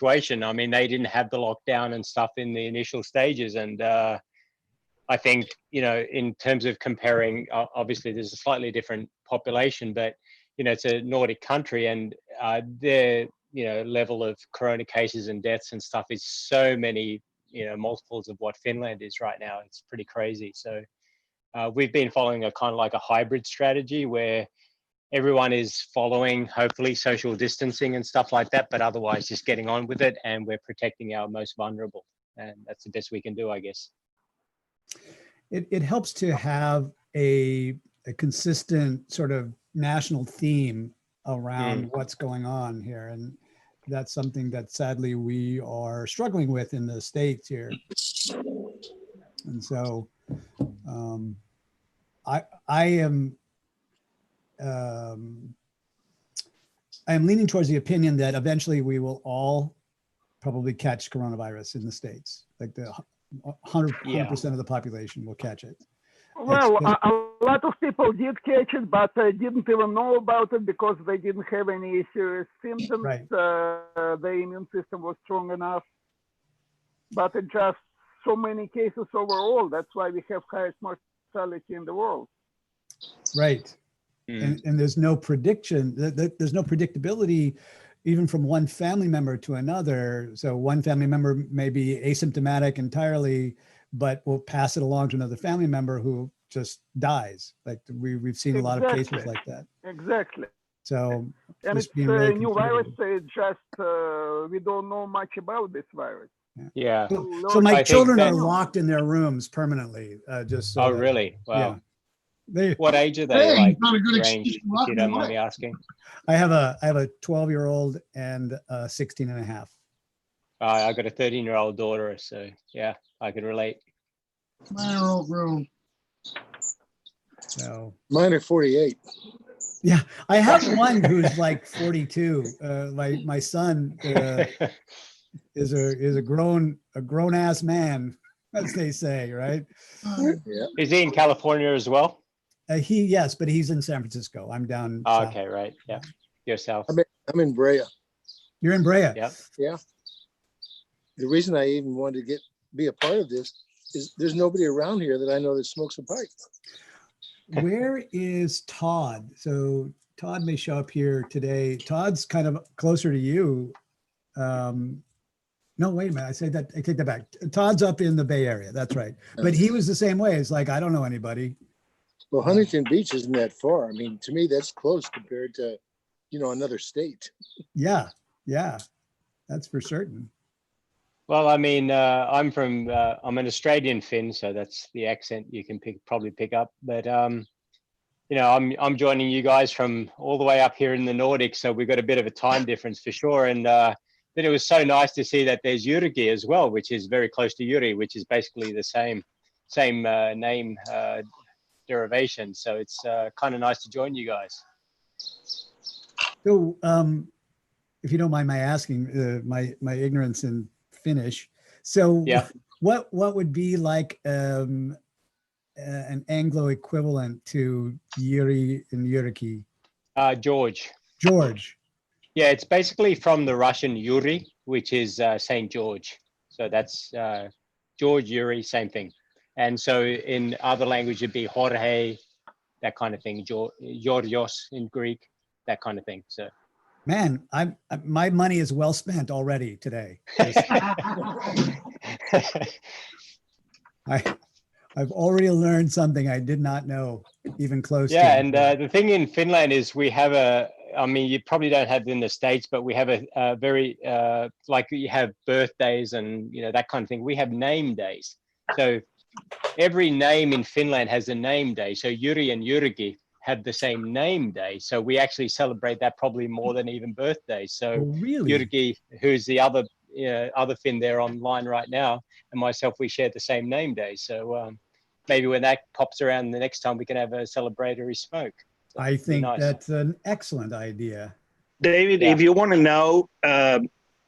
situation. I mean, they didn't have the lockdown and stuff in the initial stages. And I think, you know, in terms of comparing, obviously there's a slightly different population, but, you know, it's a Nordic country, and their, you know, level of corona cases and deaths and stuff is so many, you know, multiples of what Finland is right now. It's pretty crazy. So we've been following a kind of like a hybrid strategy where everyone is following, hopefully, social distancing and stuff like that, but otherwise just getting on with it, and we're protecting our most vulnerable. And that's the best we can do, I guess. It helps to have a consistent sort of national theme around what's going on here. And that's something that sadly we are struggling with in the States here. And so I am leaning towards the opinion that eventually we will all probably catch coronavirus in the States. Like the 100% of the population will catch it. Well, a lot of people did catch it, but didn't even know about it because they didn't have any serious symptoms. Right. The immune system was strong enough, but it just so many cases overall. That's why we have highest mortality in the world. Right. And there's no prediction, there's no predictability even from one family member to another. So one family member may be asymptomatic entirely, but will pass it along to another family member who just dies. Like we've seen a lot of cases like that. Exactly. So, and it's a really new virus. It's just we don't know much about this virus. Yeah. So my children are locked in their rooms permanently. Just so really? Wow. Yeah. What age are they? Like range, if you don't mind me asking. I have a 12-year-old and a 16 and a half. I got a 13-year-old daughter, so yeah, I can relate. Mine are all grown. So mine are 48. Yeah, I have one who's like 42. My son is a grown ass man, as they say, right? Yeah. Is he in California as well? Yes, but he's in San Francisco. I'm down. Oh, okay, right. Yeah, you're south. I'm in Brea. You're in Brea. Yeah. Yeah. The reason I even wanted to be a part of this is there's nobody around here that I know that smokes a pipe. Where is Todd? So Todd may show up here today. Todd's kind of closer to you. No, wait a minute. I take that back. Todd's up in the Bay Area. That's right. But he was the same way. It's like, I don't know anybody. Well, Huntington Beach isn't that far. I mean, to me, that's close compared to, another state. Yeah, that's for certain. Well, I mean, I'm an Australian Finn, so that's the accent you can probably pick up. But I'm joining you guys from all the way up here in the Nordics, so we've got a bit of a time difference for sure. And then it was so nice to see that there's Jyrki as well, which is very close to Yuri, which is basically the same name derivation. So it's kind of nice to join you guys. So, if you don't mind my asking, my ignorance in Finnish. So, yeah. What would be like an Anglo equivalent to Yuri and Jyrki? George. George. Yeah, it's basically from the Russian Yuri, which is Saint George. So that's George, Yuri, same thing. And so in other language, it'd be Jorge, that kind of thing. Georgios in Greek, that kind of thing. So, man, my money is well spent already today. I've already learned something I did not know, even close. Yeah, and the thing in Finland is we have you probably don't have it in the States, but we have a very like you have birthdays and that kind of thing. We have name days. So every name in Finland has a name day. So Yuri and Jyrki have the same name day. So we actually celebrate that probably more than even birthdays. So really? Jyrki, who's the other Finn there online right now, and myself, we share the same name day. So maybe when that pops around the next time, we can have a celebratory smoke. So I think that's an excellent idea. David, if you want to know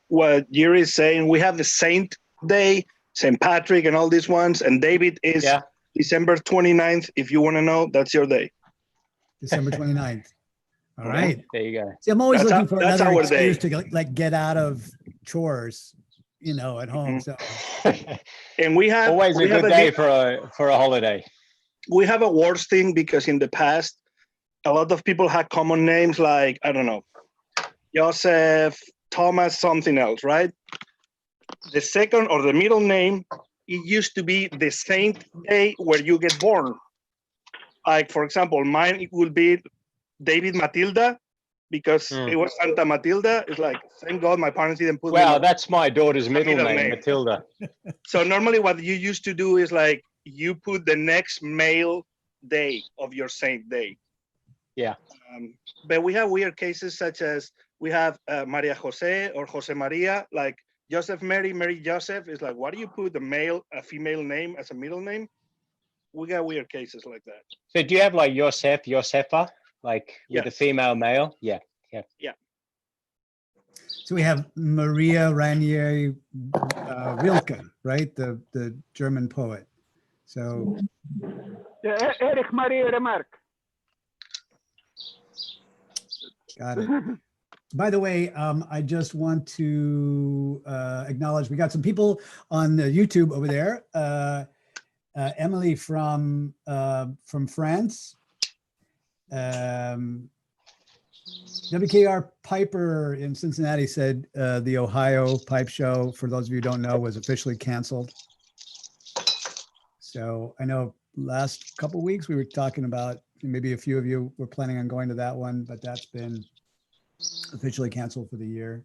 what Yuri is saying, we have the Saint Day, St. Patrick and all these ones. And David is December 29th. If you want to know, that's your day. December 29th. All right. There you go. See, I'm always looking for another excuse to like get out of chores, you know, at home. So And we have always a good day for a holiday. We have a worse thing because in the past, a lot of people had common names like, I don't know, Joseph, Thomas, something else, right? The second or the middle name, it used to be the saint day where you get born. Like, for example, mine, it would be David Matilda because it was Santa Matilda. It's like, thank God my parents didn't put Wow, that's my daughter's middle middle name, name. Matilda. So normally what you used to do is like, you put the next male day of your saint day. Yeah. But we have weird cases such as we have Maria Jose or Jose Maria, like Joseph Mary, Mary Joseph. Is like, why do you put a female name as a middle name? We got weird cases like that. So do you have like Joseph, Josefa, like with a Yes. female male? Yeah. so we have Maria Rainier Rilke, right? The German poet. So Erich Maria Remarque. got it. By the way, I just want to acknowledge we got some people on YouTube over there. Emily from France. WKR Piper in Cincinnati said the Ohio Pipe Show, for those of you who don't know, was officially canceled. So I know last couple of weeks we were talking about, maybe a few of you were planning on going to that one, but that's been officially canceled for the year.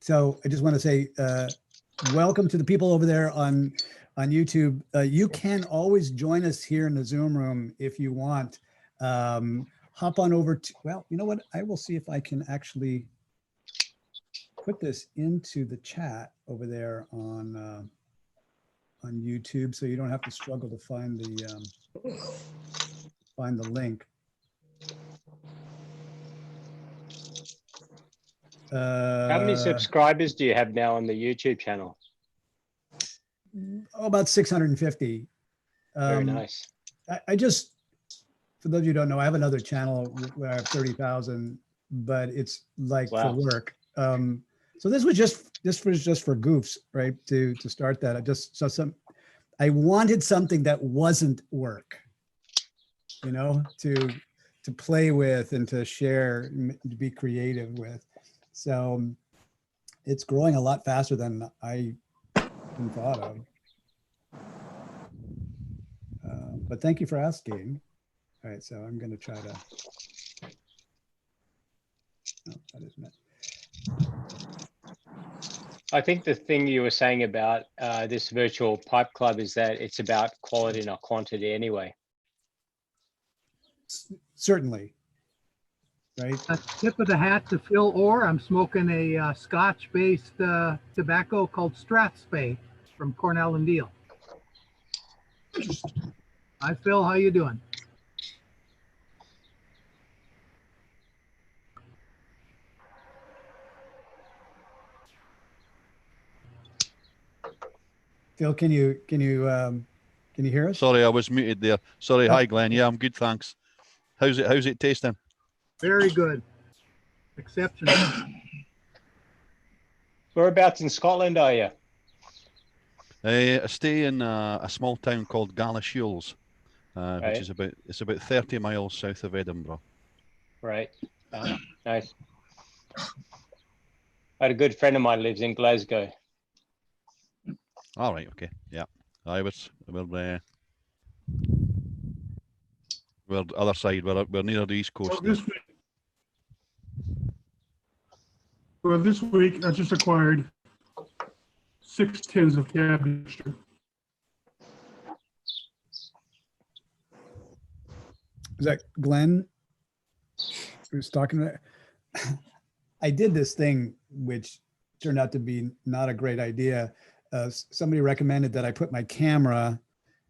So I just want to say welcome to the people over there on YouTube. You can always join us here in the Zoom room if you want. Hop on over to, well, you know what? I will see if I can actually put this into the chat over there on YouTube, so you don't have to struggle to find the link. How many subscribers do you have now on the YouTube channel? About 650. Very nice. I just, for those of you who don't know, I have another channel where I have 30,000, but it's like for work. So this was just for goofs, right? To start that. I wanted something that wasn't work, you know, to play with and to share, to be creative with. So it's growing a lot faster than I even thought of. But thank you for asking. All right, so I'm going to try to. No, that isn't it. I think the thing you were saying about this virtual pipe club is that it's about quality, not quantity anyway. Certainly. Right. A tip of the hat to Phil Orr. I'm smoking a Scotch-based tobacco called Strathspey from Cornell and Deal. Hi, Phil. How you doing? Phil, can you hear us? Sorry, I was muted there. Sorry. Hi, Glenn. Yeah, I'm good, thanks. How's it tasting? Very good. Exceptional. Whereabouts in Scotland are you? I stay in a small town called Galashiels, Right. which is about 30 miles south of Edinburgh. Right. Nice. I had a good friend of mine lives in Glasgow. All right. Okay. Yeah. We're other side. We're near the east coast. Well, this week I just acquired 6 tins of cabbage. Is that Glenn who's talking to that? I did this thing, which turned out to be not a great idea. Somebody recommended that I put my camera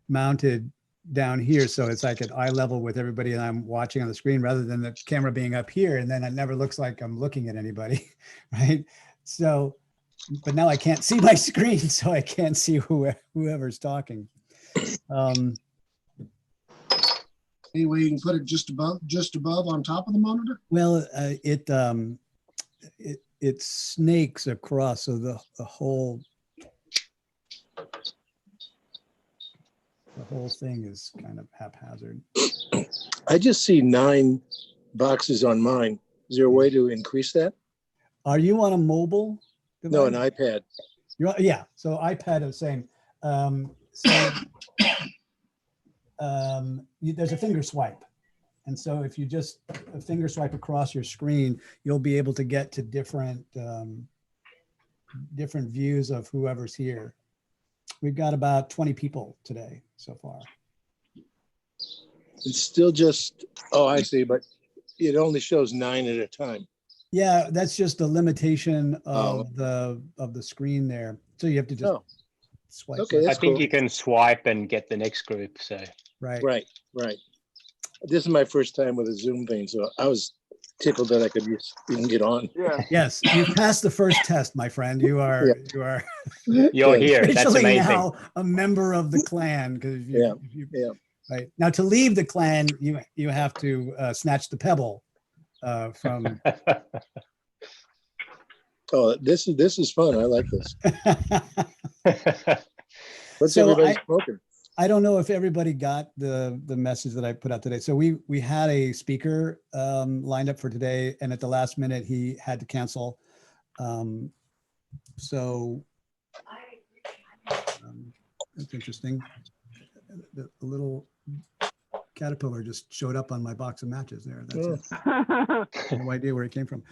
mounted down here, so it's like at eye level with everybody and I'm watching on the screen, rather than the camera being up here, and then it never looks like I'm looking at anybody, right? So, but now I can't see my screen, so I can't see whoever's talking. Any way you can put it just above on top of the monitor? Well, it snakes across, so the whole thing is kind of haphazard. I just see 9 boxes on mine. Is there a way to increase that? Are you on a mobile device? No, an iPad. Yeah, so iPad is the same. There's a finger swipe. And so if you just finger swipe across your screen, you'll be able to get to different views of whoever's here. We've got about 20 people today so far. It's still just, oh, I see, but it only shows 9 at a time. Yeah, that's just a limitation of the screen there. So you have to just swipe. Okay, I think you can swipe and get the next group. So right. This is my first time with a Zoom thing, so I was tickled that I could even get on. Yeah. Yes, you passed the first test, my friend. You're you're here. That's amazing. Now a member of the clan, because right now to leave the clan, you have to snatch the pebble from. Oh, this is fun. I like this. What's everybody smoking? I don't know if everybody got the message that I put out today. So we had a speaker lined up for today, and at the last minute he had to cancel. So that's interesting. The little caterpillar just showed up on my box of matches there. That's it. No idea where it came from.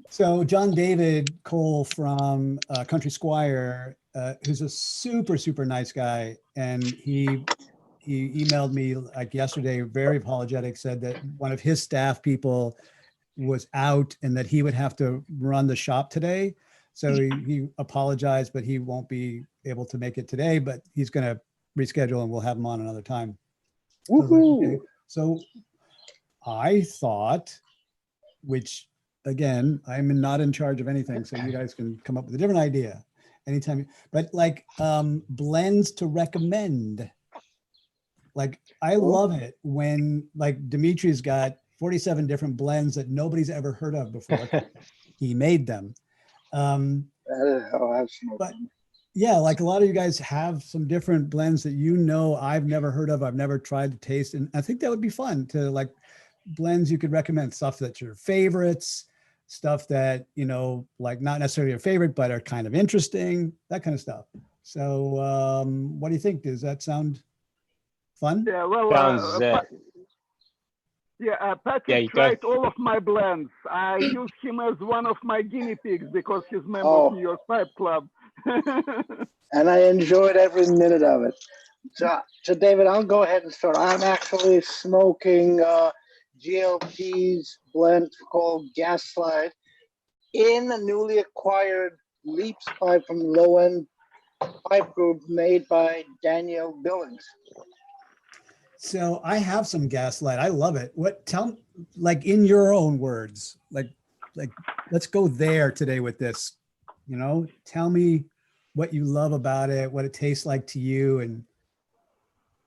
So John David Cole from Country Squire, who's a super, super nice guy. And he emailed me like yesterday, very apologetic, said that one of his staff people was out and that he would have to run the shop today. So he apologized, but he won't be able to make it today, but he's going to reschedule and we'll have him on another time. Woohoo! So I thought, which again, I'm not in charge of anything, so you guys can come up with a different idea anytime. But like blends to recommend. Like I love it when like Dimitri's got 47 different blends that nobody's ever heard of before. He made them. But yeah, like a lot of you guys have some different blends that I've never heard of, I've never tried to taste, and I think that would be fun to like blends you could recommend, stuff that's your favorites, stuff that like not necessarily your favorite but are kind of interesting, that kind of stuff. So what do you think? Does that sound fun? Yeah, well, Patrick tried all of my blends. I use him as one of my guinea pigs because he's member of New York Pipe Club. And I enjoyed every minute of it. So David, I'll go ahead and start. I'm actually smoking GLP's blend called Gaslight in a newly acquired Leaps pipe from Low End Pipe Group made by Daniel Billings. So I have some Gaslight. I love it. Like in your own words, like let's go there today with this, tell me what you love about it, what it tastes like to you and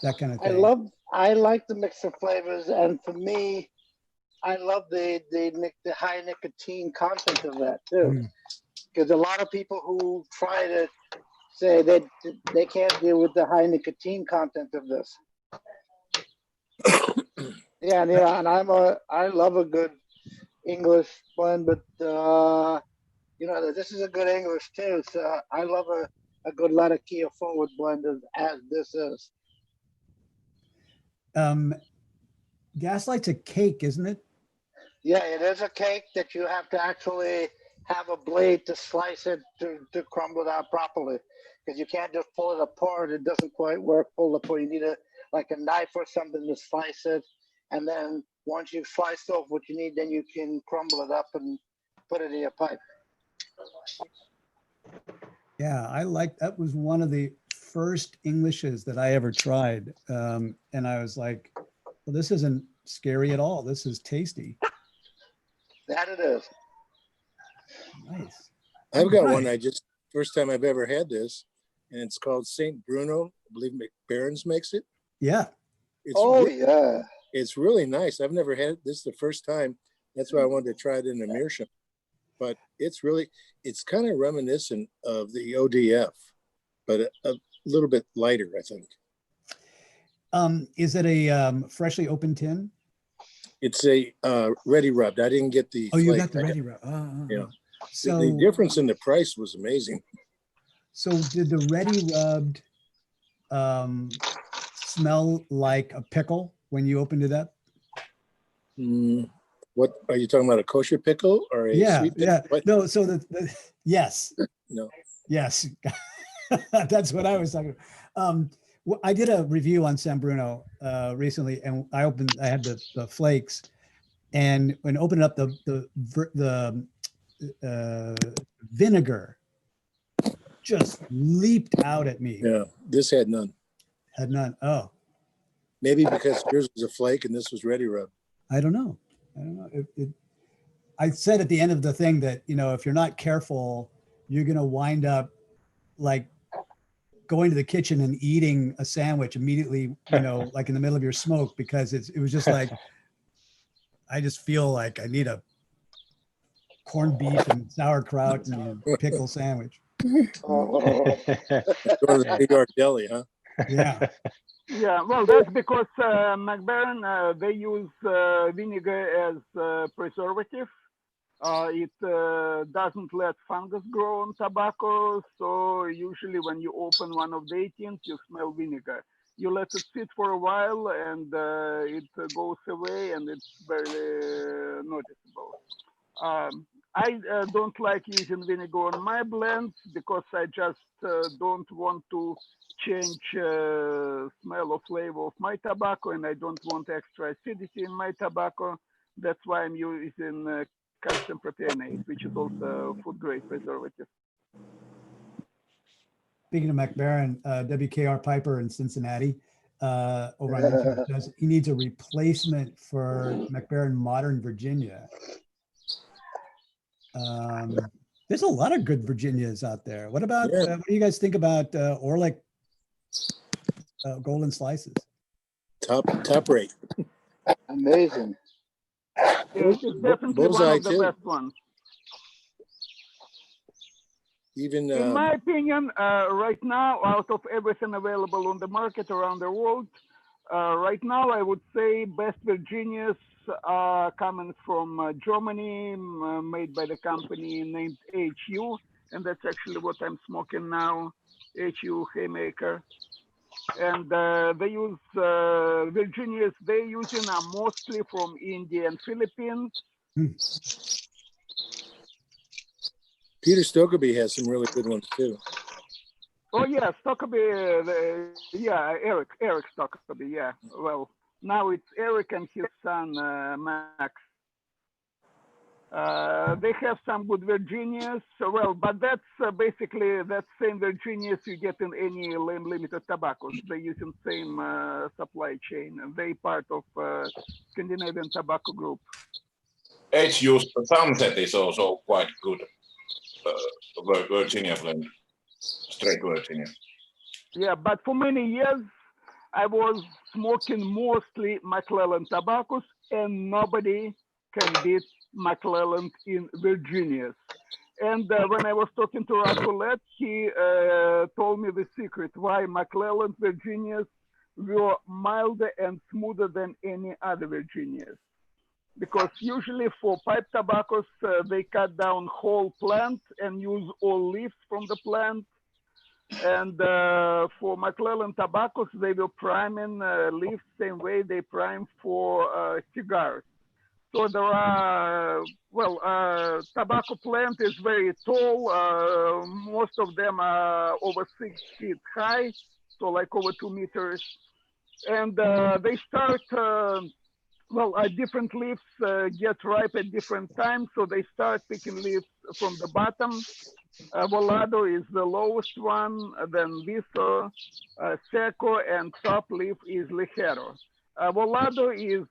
that kind of thing. I like the mix of flavors, and for me, I love the high nicotine content of that too. Because a lot of people who try to say that they can't deal with the high nicotine content of this. And I love a good English blend, but this is a good English too. So I love a good Latakia forward blend as this is. Gaslight's a cake, isn't it? Yeah, it is a cake that you have to actually have a blade to slice it to crumble it out properly, because you can't just pull it apart. It doesn't quite work. Pull it apart. You need a knife or something to slice it, and then once you've sliced off what you need, then you can crumble it up and put it in your pipe. Yeah, that was one of the first Englishes that I ever tried, and I was like, well, this isn't scary at all. This is tasty. That it is. Nice. I've got one. First time I've ever had this, and it's called St. Bruno. I believe McBaron's makes it. Yeah. It's really nice. I've never had it. This is the first time. That's why I wanted to try it in a meerschaum. But it's kind of reminiscent of the ODF, but a little bit lighter, I think. Is it a freshly opened tin? It's a ready rubbed. I didn't get the. Oh, you flake. got the ready rub. Yeah. So the difference in the price was amazing. So did the ready rubbed smell like a pickle when you opened it up? What are you talking about? A kosher pickle or a sweet pickle? What? No. So yes. No. Yes. That's what I was talking about. I did a review on San Bruno recently, and I had the flakes, and when I opened up the vinegar just leaped out at me. Yeah, this had none. Had none. Oh, maybe because yours was a flake and this was ready rub. I don't know. I said at the end of the thing that, if you're not careful, you're going to wind up like going to the kitchen and eating a sandwich immediately, like in the middle of your smoke, because it was just like, I just feel like I need a corned beef and sauerkraut and pickle sandwich. Go to the New York deli, huh? Yeah. Yeah, well, that's because McBaron, they use vinegar as preservative. It doesn't let fungus grow on tobacco. So usually when you open one of the tins, you smell vinegar. You let it sit for a while and it goes away and it's very noticeable. I don't like using vinegar on my blends because I just don't want to change smell or flavor of my tobacco, and I don't want extra acidity in my tobacco. That's why I'm using calcium propionate, which is also food grade preservative. Speaking of McBaron, WKR Piper in Cincinnati, over on YouTube, says he needs a replacement for McBaron Modern Virginia. There's a lot of good Virginias out there. What about, what do you guys think about Orlick Golden Slices? Top rate. Amazing. It's definitely one of the best ones. Even in my opinion, right now, out of everything available on the market around the world, right now I would say best Virginias are coming from Germany, made by the company named HU, and that's actually what I'm smoking now, HU Haymaker. And they use Virginias they're using are mostly from India and Philippines. Peter Stokkeby has some really good ones too. Oh yeah, Stokkeby, yeah, Eric Stokkeby, yeah. Well, now it's Eric and his son Max. They have some good Virginias, well, but that's basically that same Virginias you get in any limited tobaccos. They're using same supply chain, and they part of Scandinavian Tobacco Group. HU's Sunset is also quite good. Virginia blend, straight Virginia. Yeah, but for many years I was smoking mostly McClelland tobaccos, and nobody can beat McClelland in Virginias. And when I was talking to Racolette, he told me the secret why McClelland Virginias were milder and smoother than any other Virginias. Because usually for pipe tobaccos, they cut down whole plant and use all leaves from the plant. And for McClelland tobaccos, they were priming leaves same way they prime for cigars. So there are, well, tobacco plant is very tall. Most of them are over 6 feet high, so like over 2 meters. And they start, well, different leaves get ripe at different times, so they start picking leaves from the bottom. Volado is the lowest one, then Viso, Seco, and top leaf is Ligero. Volado is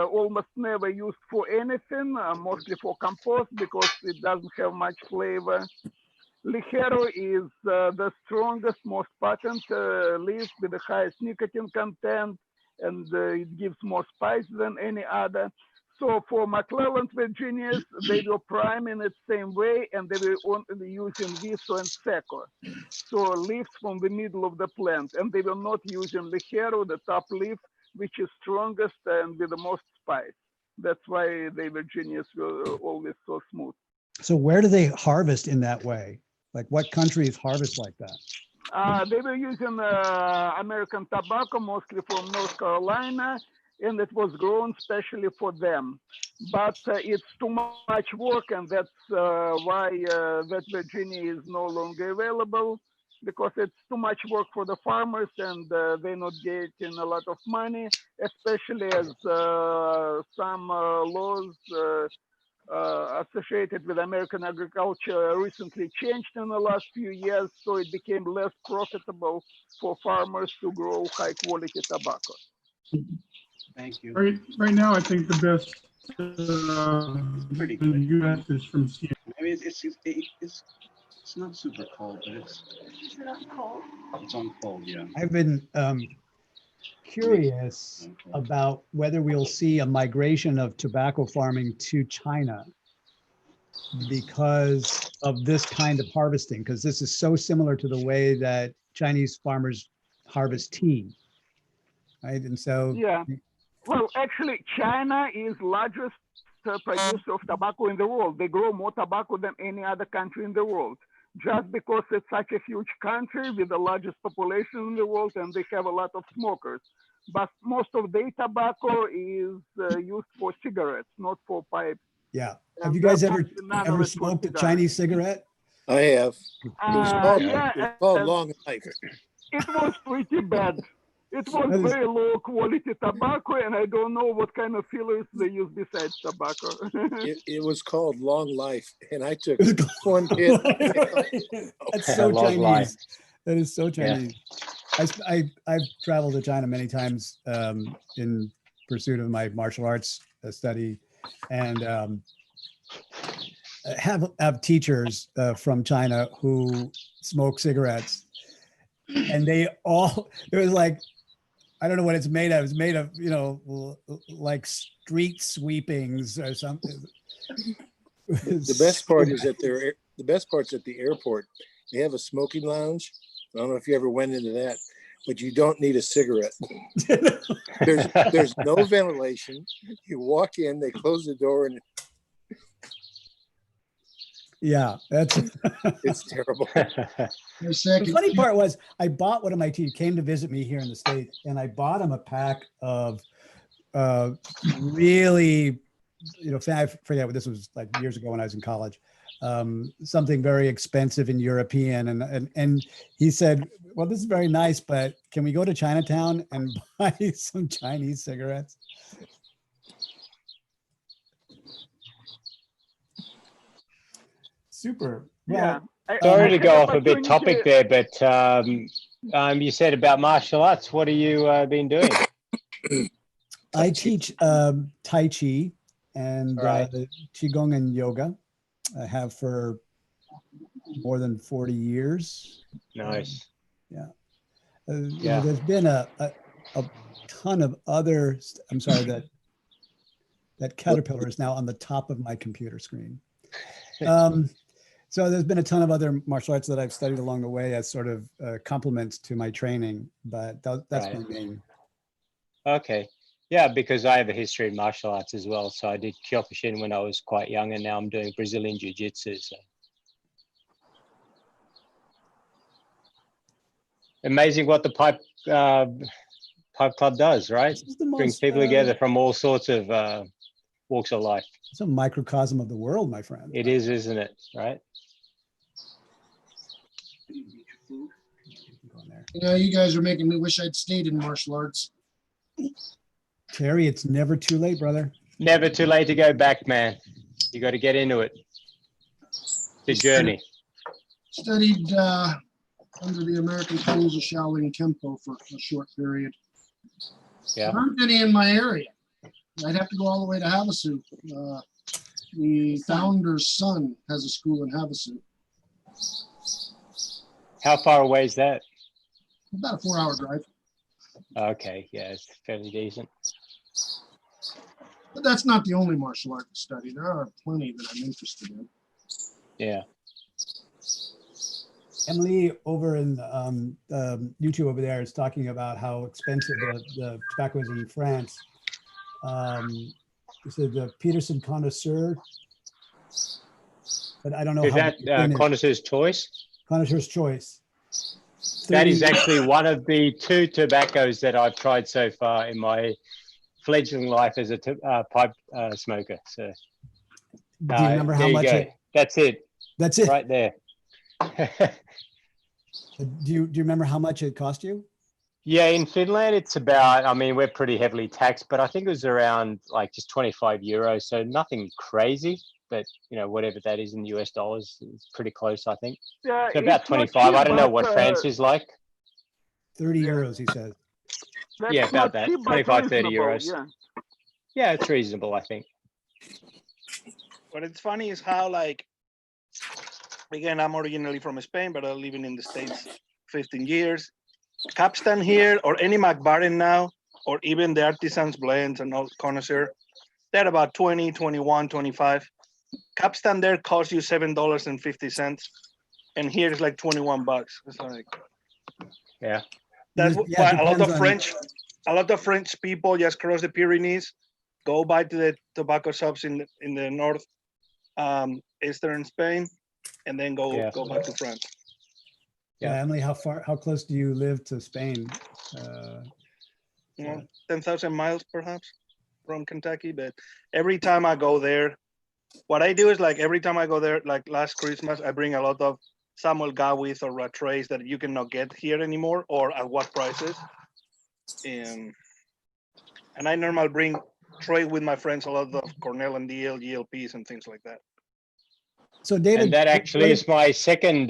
almost never used for anything, mostly for compost because it doesn't have much flavor. Ligero is the strongest, most potent leaf with the highest nicotine content, and it gives more spice than any other. So for McClelland Virginias, they were priming it same way, and they were only using viso and seco, so leaves from the middle of the plant, and they were not using the hair or the top leaf, which is strongest and with the most spice. That's why the Virginias were always so smooth. So where do they harvest in that way? Like what countries harvest like that? They were using American tobacco, mostly from North Carolina, and it was grown specially for them. But it's too much work, and that's why that Virginia is no longer available, because it's too much work for the farmers, and they're not getting a lot of money, especially as some laws associated with American agriculture recently changed in the last few years, so it became less profitable for farmers to grow high quality tobacco. Thank you. Right now, I think the best Pretty in the good. U.S. is from Seattle. I mean, it's not super cold, but it's on cold, yeah. I've been curious about whether we'll see a migration of tobacco farming to China because of this kind of harvesting, because this is so similar to the way that Chinese farmers harvest tea, right? And so yeah, well, actually, China is largest producer of tobacco in the world. They grow more tobacco than any other country in the world, just because it's such a huge country with the largest population in the world, and they have a lot of smokers. But most of their tobacco is used for cigarettes, not for pipes. yeah. Have you guys ever smoked a Chinese cigarette? I have. It was called Long Life. It was pretty bad. It was very low quality tobacco, and I don't know what kind of fillers they use besides tobacco. it was called Long Life, and I took one hit. That's so Chinese. That is so Chinese. Yeah. I've traveled to China many times in pursuit of my martial arts study, and have teachers from China who smoke cigarettes, and it was like, I don't know what it's made of. It's made of, you know, like street sweepings or something. The best part is that the best part's at the airport. They have a smoking lounge. I don't know if you ever went into that, but you don't need a cigarette. There's no ventilation. You walk in, they close the door, and yeah, it's terrible. The funny part was I bought one of my teachers, came to visit me here in the States, and I bought him a pack of really, you know, I forget what this was, like years ago when I was in college, something very expensive and European. And he said, well, this is very nice, but can we go to Chinatown and buy some Chinese cigarettes? Super. Well, yeah. Sorry to go off a bit topic there, but you said about martial arts. What have you been doing? I teach Tai Chi and Qigong and yoga. I have for more than 40 years. Nice. Yeah. You know, there's been a ton of other, I'm sorry, that caterpillar is now on the top of my computer screen. So there's been a ton of other martial arts that I've studied along the way as sort of complements to my training, but that's my main. Okay. Yeah, because I have a history in martial arts as well. So I did Kyokushin when I was quite young, and now I'm doing Brazilian Jiu-Jitsu. So. Amazing what the Pipe Club does, right? Brings people together from all sorts of walks of life. It's a microcosm of the world, my friend. It is, isn't it? Right? You know, you guys are making me wish I'd stayed in martial arts. Terry, it's never too late, brother. Never too late to go back, man. You got to get into it. The journey. Studied under the American schools of Shaolin Kempo for a short period. Yeah. There aren't any in my area. I'd have to go all the way to Havasu. The founder's son has a school in Havasu. How far away is that? About a 4-hour drive. Okay, yeah, it's fairly decent. But that's not the only martial art to study. There are plenty that I'm interested in. Yeah. Emily over in YouTube over there is talking about how expensive the tobacco is in France. You said the Peterson Connoisseur, but I don't know Is how that Connoisseur's Choice? Connoisseur's Choice. That is actually one of the 2 tobaccos that I've tried so far in my fledgling life as a pipe smoker. So, do you remember how much? That's it. That's it. Right there. Do you remember how much it cost you? Yeah, in Finland, it's about, I mean, we're pretty heavily taxed, but I think it was around like just 25 euros. So nothing crazy, but you know, whatever that is in US dollars, it's pretty close, I think. Yeah, so about 25. I don't know what France is like. 30 euros, he says. Yeah, about that. 25, 30 euros. Yeah. Yeah, it's reasonable, I think. What it's funny is how, like, again, I'm originally from Spain, but I'm living in the States 15 years. Capstan here, or any McBaren now, or even the Artisan's blends and all Connoisseur, they're about 20, 21, 25. Capstan there costs you $7.50, and here it's like 21 bucks. It's like, yeah, that's why a lot of French people just cross the Pyrenees, go by to the tobacco shops in the north, eastern Spain, and then go back to France. Yeah, Emily, how close do you live to Spain? 10,000 miles perhaps from Kentucky, but every time I go there, what I do is, like, every time I go there, like last Christmas, I bring a lot of Samuel Gawith or Rattrais that you cannot get here anymore, or at what prices. And I normally trade with my friends a lot of Cornell and DL, GLPs and things like that. So David, and that actually is my second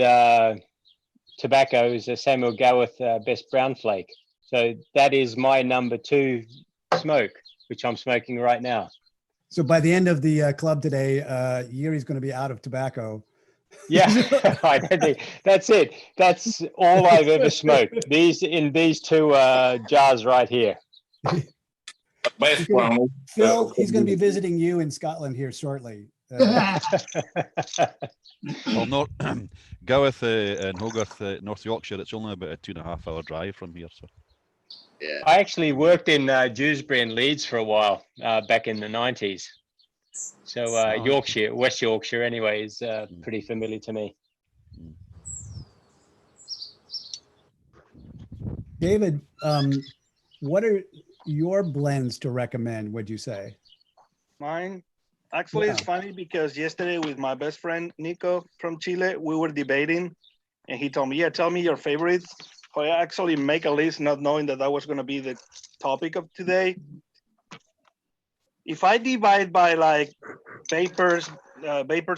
tobacco, is a Samuel Gawith Best Brown Flake. So that is my number 2 smoke, which I'm smoking right now. So by the end of the club today, Yuri's going to be out of tobacco. Yeah, I don't think that's it. That's all I've ever smoked. These 2 jars right here. Phil, he's going to be visiting you in Scotland here shortly. Well, not Gawith and Hogarth, North Yorkshire. It's only about a 2.5 hour drive from here. So, yeah, I actually worked in Dewsbury and Leeds for a while back in the 90s. So Yorkshire, West Yorkshire, anyway, is pretty familiar to me. David, what are your blends to recommend, would you say? Mine? Actually, it's funny because yesterday with my best friend, Nico from Chile, we were debating and he told me, yeah, tell me your favorites. So I actually make a list not knowing that was going to be the topic of today. If I divide by like Vapors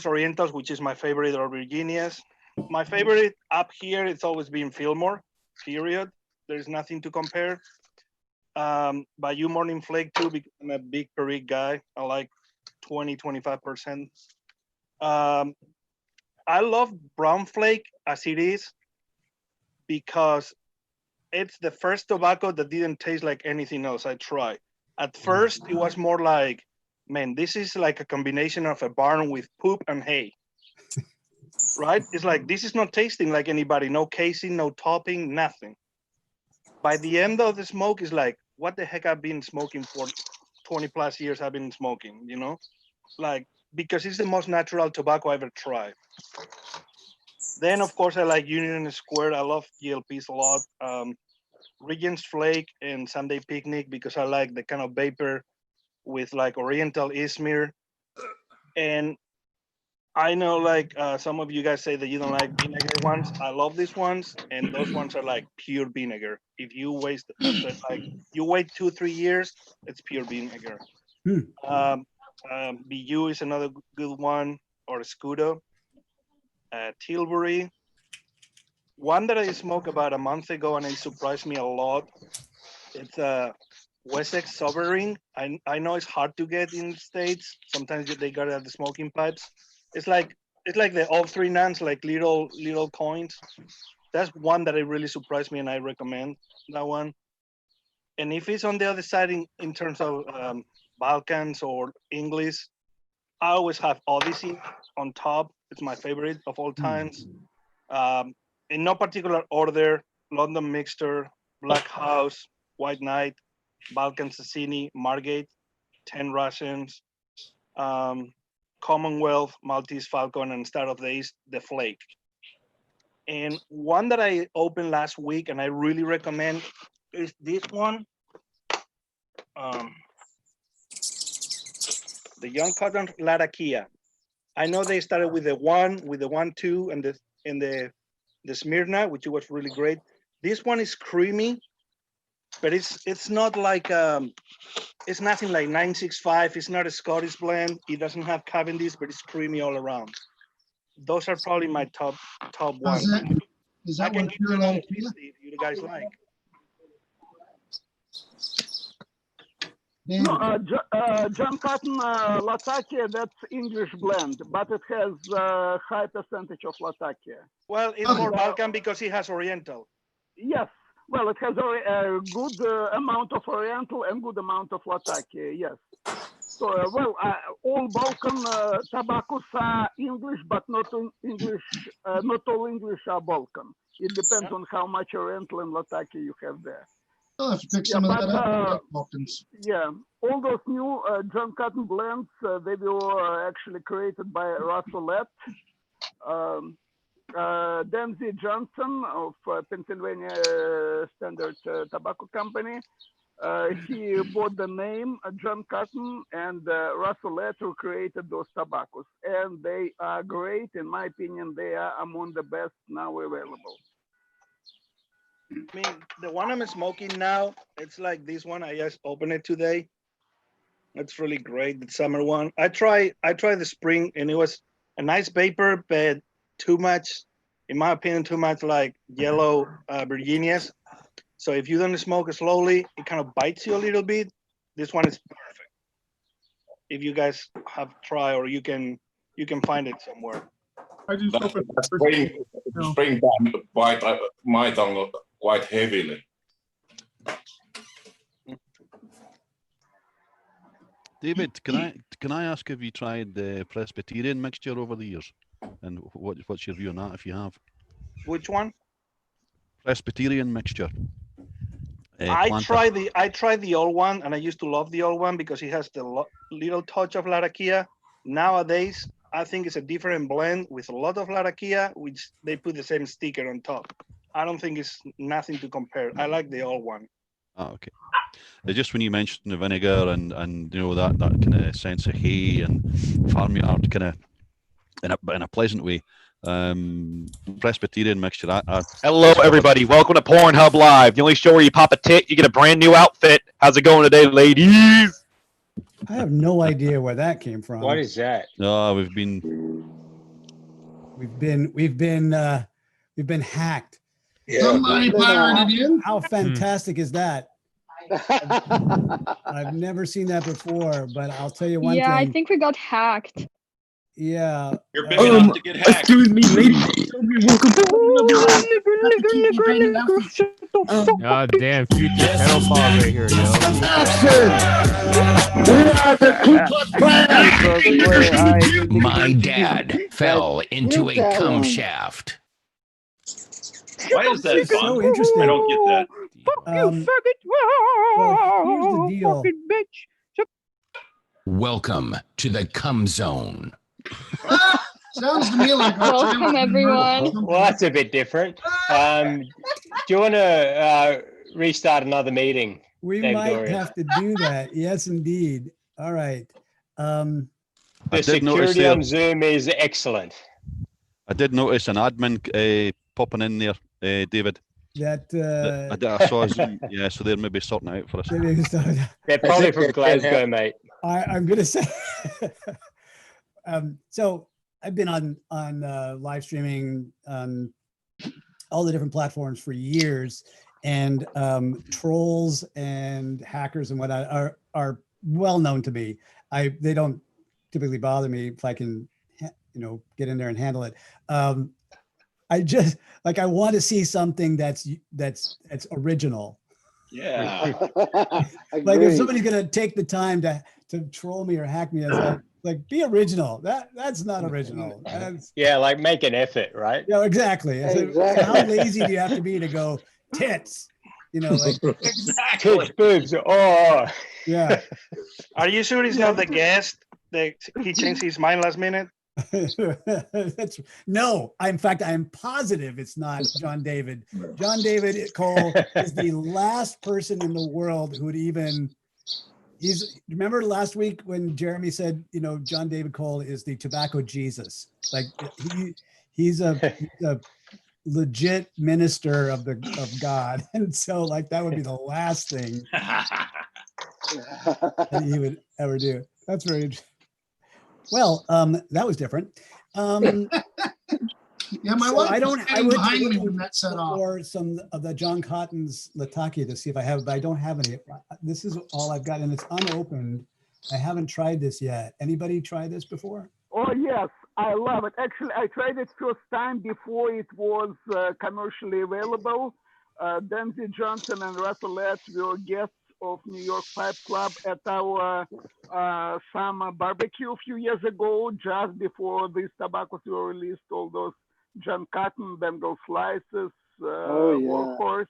Orientals, which is my favorite, or Virginias, my favorite up here, it's always been Fillmore, period. There's nothing to compare. Bayou Morning Flake too, because I'm a big Perique guy. I like 20-25%. I love Brown Flake as it is because it's the first tobacco that didn't taste like anything else I tried. At first, it was more like, man, this is like a combination of a barn with poop and hay, right? It's like, this is not tasting like anybody, no casing, no topping, nothing. By the end of the smoke, it's like, what the heck I've been smoking for 20 plus years I've been smoking, you know? Like, because it's the most natural tobacco I ever tried. Then, of course, I like Union Square. I love GLPs a lot. Regent's Flake and Sunday Picnic, because I like the kind of vapor with like Oriental Izmir. And I know like some of you guys say that you don't like vinegar ones. I love these ones, and those ones are like pure vinegar. If you waste, like you wait 2-3 years, it's pure vinegar. BU is another good one, or Scudo. Tilbury. One that I smoked about a month ago and it surprised me a lot. It's Wessex Sovereign. I know it's hard to get in the States. Sometimes they got it at the smoking pipes. It's like the all 3 nans, like little coins. That's one that it really surprised me, and I recommend that one. And if it's on the other side in terms of Balkans or English, I always have Odyssey on top. It's my favorite of all times. In no particular order: London Mixture, Black House, White Knight, Balkan Sassini, Margate, 10 Russians, Commonwealth, Maltese Falcon, and Star of the East, the Flake. And one that I opened last week and I really recommend is this one. The Young Cotton Latakia. I know they started with the 1-2, and the Smyrna, which was really great. This one is creamy, but it's not like it's nothing like 965. It's not a Scottish blend. It doesn't have Cavendish, but it's creamy all around. Those are probably my top ones. Is that one pure Latakia? If you guys like. No, John Cotton Latakia, that's English blend, but it has high percentage of Latakia. Well, it's more Balkan because it has Oriental. Yes, well, it has a good amount of Oriental and good amount of Latakia, yes. So, all Balkan tobaccos are English, but not English. Not all English are Balkan. It depends on how much Oriental and Latakia you have there. I'll have to pick some of that up. Yeah, all those new John Cotton blends, they were actually created by Russell Dempsey Johnson of Pennsylvania Standard Tobacco Company. He bought the name John Cotton, and Russell who created those tobaccos, and they are great. In my opinion, they are among the best now available. I mean, the one I'm smoking now, it's like this one. I just opened it today. It's really great, the summer one. I tried the spring, and it was a nice vapor, but too much, in my opinion, too much like yellow Virginias. So if you don't smoke slowly, it kind of bites you a little bit. This one is perfect. If you guys have tried, or you can find it somewhere. I just opened spring bite my tongue quite heavily. David, can I ask if you tried the Presbyterian mixture over the years, and what's your view on that if you have? Which one? Presbyterian mixture. I tried the old one, and I used to love the old one because it has the little touch of Latakia. Nowadays, I think it's a different blend with a lot of Latakia, which they put the same sticker on top. I don't think it's nothing to compare. I like the old one. Oh, okay. Just when you mentioned the vinegar and you know that kind of sense of hay and farmyard kind of in a pleasant way. Presbyterian mixture. Hello, everybody. Welcome to Pornhub Live, the only show where you pop a tit, you get a brand new outfit. How's it going today, ladies? I have no idea where that came from. What is that? No, we've been hacked. Yeah. Somebody pirated in. How fantastic is that? I've never seen that before, but I'll tell you one thing. Yeah, I think we got hacked. Yeah. You're big enough to get hacked. Excuse me, ladies. God damn, future pedophile right here, yo. My dad fell into a cum shaft. Why is that fun? So interesting. I don't get that. Well, here's the deal. Welcome to the cum zone. Sounds to me like welcome, everyone. Well, that's a bit different. Do you want to restart another meeting? We might have to do that. Yes, indeed. All right. The security on Zoom is excellent. I did notice an admin popping in there, David. That I saw Zoom. Yeah, so they're maybe sorting it out for us. They're probably from Glasgow, mate. I'm gonna say. So I've been on live streaming on all the different platforms for years, and trolls and hackers and whatnot are well known to me. They don't typically bother me if I can, get in there and handle it. I just I want to see something that's original. Yeah. Like if somebody's gonna take the time to troll me or hack me, it's like be original. That's not original. That's, yeah, like make an effort, right? yeah, exactly. So how lazy do you have to be to go tits? You know, like Exactly. Tits, boobs. Oh, yeah. Are you sure he's not the guest that he changed his mind last minute? That's no. In fact, I am positive it's not John David. John David Cole is the last person in the world who would even. Remember last week when Jeremy said, you know, John David Cole is the tobacco Jesus. Like he's a legit minister of God, and so like that would be the last thing that he would ever do. That's very interesting. Well, that was different. Yeah, my So wife I would behind me when that set off. for some of the John Cotton's Latakia to see if I have, but I don't have any. This is all I've got, and it's unopened. I haven't tried this yet. Anybody tried this before? Oh yes, I love it. Actually, I tried it first time before it was commercially available. Danzy Johnson and Russell Letts were guests of New York Pipe Club at our summer barbecue a few years ago, just before these tobaccos were released, all those John Cotton, Bengal slices, Workhorse.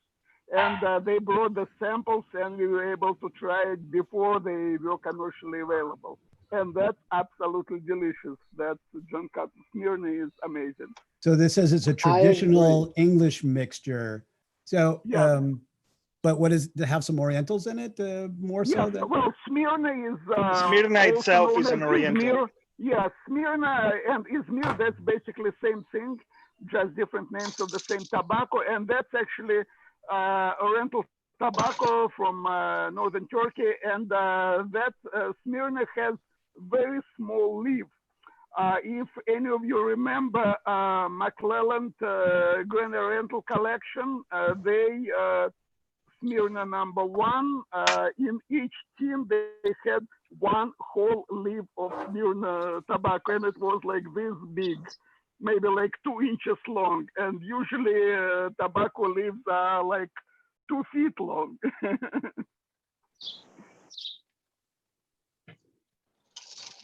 And they brought the samples and we were able to try it before they were commercially available. And that's absolutely delicious. That John Cotton Smyrna is amazing. So this says it's a traditional English mixture. So, but what is to have some Orientals in it more so? Yes, well, Smyrna is Smyrna itself is an Oriental. Yeah, Smyrna and Izmir, that's basically the same thing, just different names of the same tobacco. And that's actually Oriental tobacco from northern Turkey. And that Smyrna has very small leaf. If any of you remember McClelland Grand Oriental collection, they Smyrna #1. In each tin, they had one whole leaf of Smyrna tobacco, and it was like this big, maybe like 2 inches long. And usually tobacco leaves are like 2 feet long.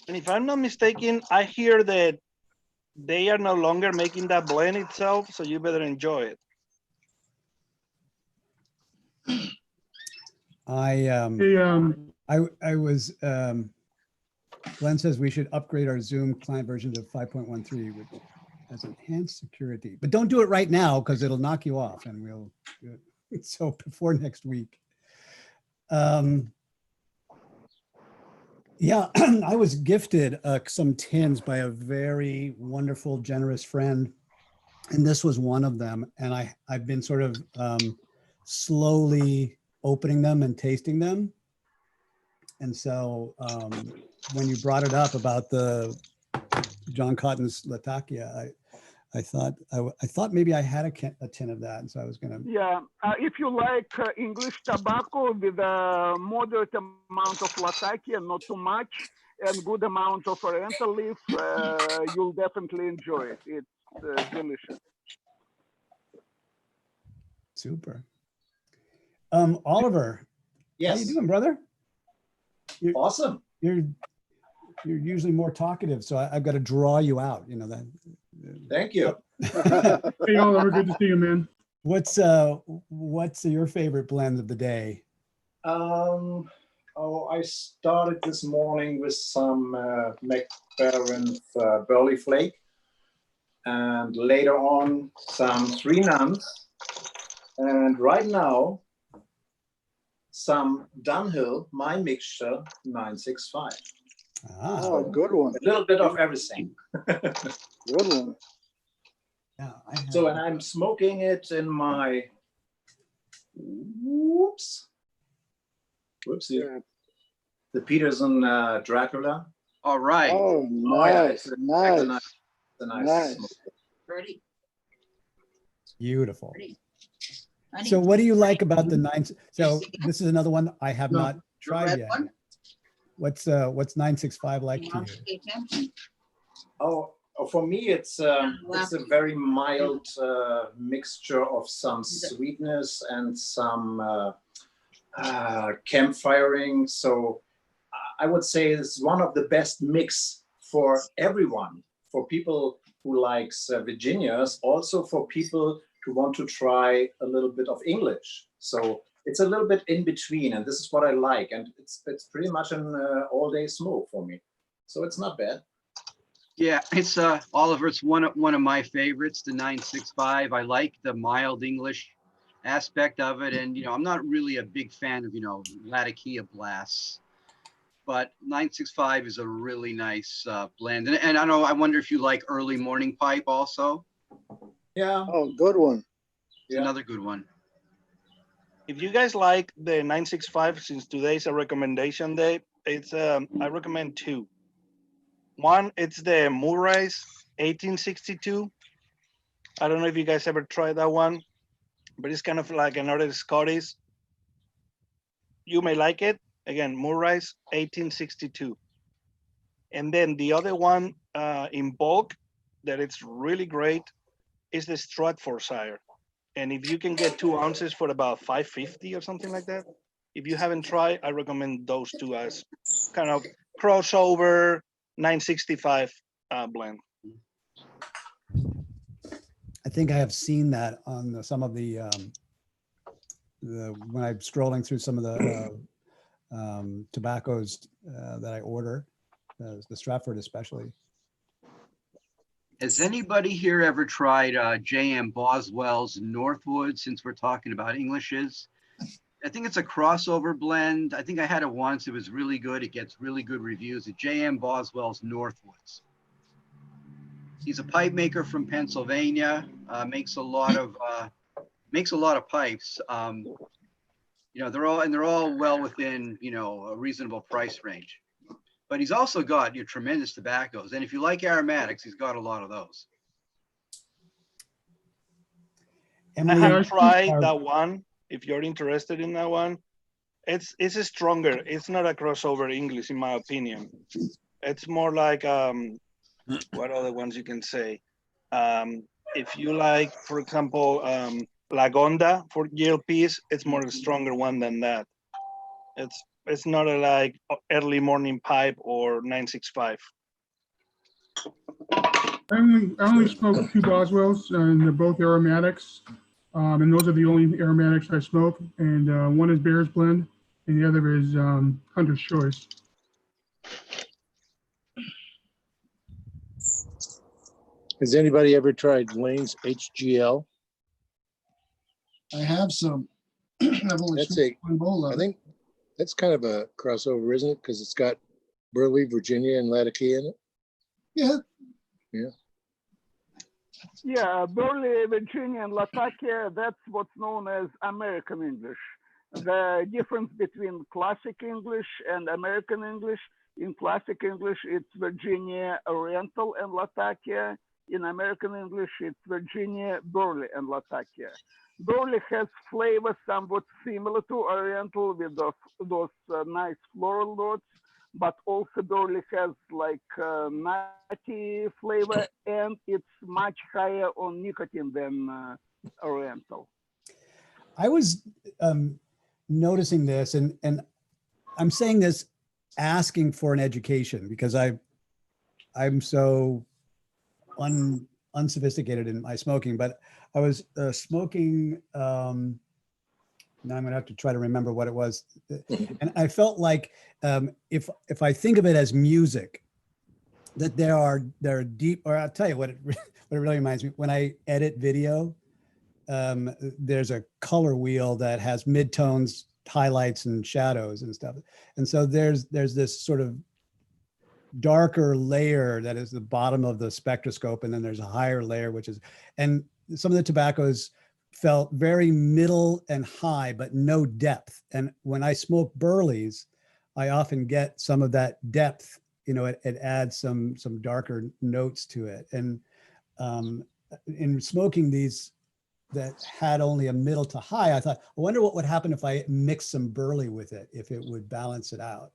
And if I'm not mistaken, I hear that they are no longer making that blend itself, so you better enjoy it. I was Glenn says we should upgrade our Zoom client version to 5.13, which has enhanced security, but don't do it right now because it'll knock you off, and we'll do it so before next week. Yeah, I was gifted some tins by a very wonderful, generous friend, and this was one of them. And I've been sort of slowly opening them and tasting them. And so when you brought it up about the John Cotton's Latakia, I thought maybe I had a tin of that, and so I was gonna. Yeah, if you like English tobacco with a moderate amount of Latakia, not too much, and good amount of Oriental leaf, you'll definitely enjoy it. It's delicious. Super. Oliver. Yes. How you doing, brother? You're, awesome. You're usually more talkative, so I've got to draw you out. You know that. Thank you. Hey, Oliver, good to see you, man. What's your favorite blend of the day? I started this morning with some McBaron Burley Flake, and later on some 3 Nuns, and right now some Dunhill, my mixture 965. Oh, good one. A little bit of everything. Good one. Yeah. So, and I'm smoking it in my whoopsie, the Peterson Dracula. All right. Oh, nice, nice. Pretty. Beautiful. So, what do you like about the 9? So, this is another one I have not tried yet. What's 965 like to you? Oh, for me, it's a very mild mixture of some sweetness and some campfiring. So I would say it's one of the best mix for everyone, for people who likes Virginias, also for people who want to try a little bit of English. So it's a little bit in between, and this is what I like. And it's pretty much an all-day smoke for me. So it's not bad. Yeah, it's Oliver. It's one of my favorites, the 965. I like the mild English aspect of it, and I'm not really a big fan of Latakia blasts, but 965 is a really nice blend. And I know, I wonder if you like early morning pipe also. Yeah. Oh, good one. It's another good one. If you guys like the 965, since today's a recommendation day, it's I recommend two. One, it's the Murray's 1862. I don't know if you guys ever tried that one, but it's kind of like another Scottish. You may like it. Again, Murray's 1862. And then the other one in bulk that it's really great is the Stratfordshire. And if you can get 2 ounces for about $5.50 or something like that, if you haven't tried, I recommend those two as kind of crossover 965 blend. I think I have seen that on some of the when I'm scrolling through some of the tobaccos that I order, the Stratford especially. Has anybody here ever tried J.M. Boswell's Northwood, since we're talking about Englishes? I think it's a crossover blend. I think I had it once. It was really good. It gets really good reviews. At J.M. Boswell's Northwoods. He's a pipe maker from Pennsylvania. Makes a lot of pipes. They're all well within a reasonable price range. But he's also got tremendous tobaccos, and if you like aromatics, he's got a lot of those. I have tried that one. If you're interested in that one, it's stronger. It's not a crossover English, in my opinion. It's more like what other ones you can say? If you like, for example, Lagonda for GLPs, it's more a stronger one than that. It's not a like early morning pipe or 965. I only smoked 2 Boswells, and they're both aromatics. And those are the only aromatics I smoke. And one is Bear's Blend, and the other is Hunter's Choice. Has anybody ever tried Lane's HGL? I have some. I've only smoked one bowl of it. I think that's kind of a crossover, isn't it? Because it's got Burley, Virginia, and Latakia in it. Yeah. Yeah. Yeah, Burley, Virginia, and Latakia, that's what's known as American English. The difference between classic English and American English, in classic English, it's Virginia Oriental and Latakia. In American English, it's Virginia Burley and Latakia. Burley has flavor somewhat similar to Oriental with those nice floral notes, but also Burley has like nutty flavor, and it's much higher on nicotine than Oriental. I was noticing this, and I'm saying this asking for an education, because I'm so unsophisticated in my smoking, but I was smoking, now I'm gonna have to try to remember what it was. And I felt like if I think of it as music, that there are deep, or I'll tell you what it really reminds me, when I edit video, there's a color wheel that has midtones, highlights, and shadows and stuff. And so there's this sort of darker layer that is the bottom of the spectroscope, and then there's a higher layer, which is, and some of the tobaccos felt very middle and high, but no depth. And when I smoke Burleys, I often get some of that depth. It adds some darker notes to it. And in smoking these that had only a middle to high, I thought, I wonder what would happen if I mix some Burley with it, if it would balance it out.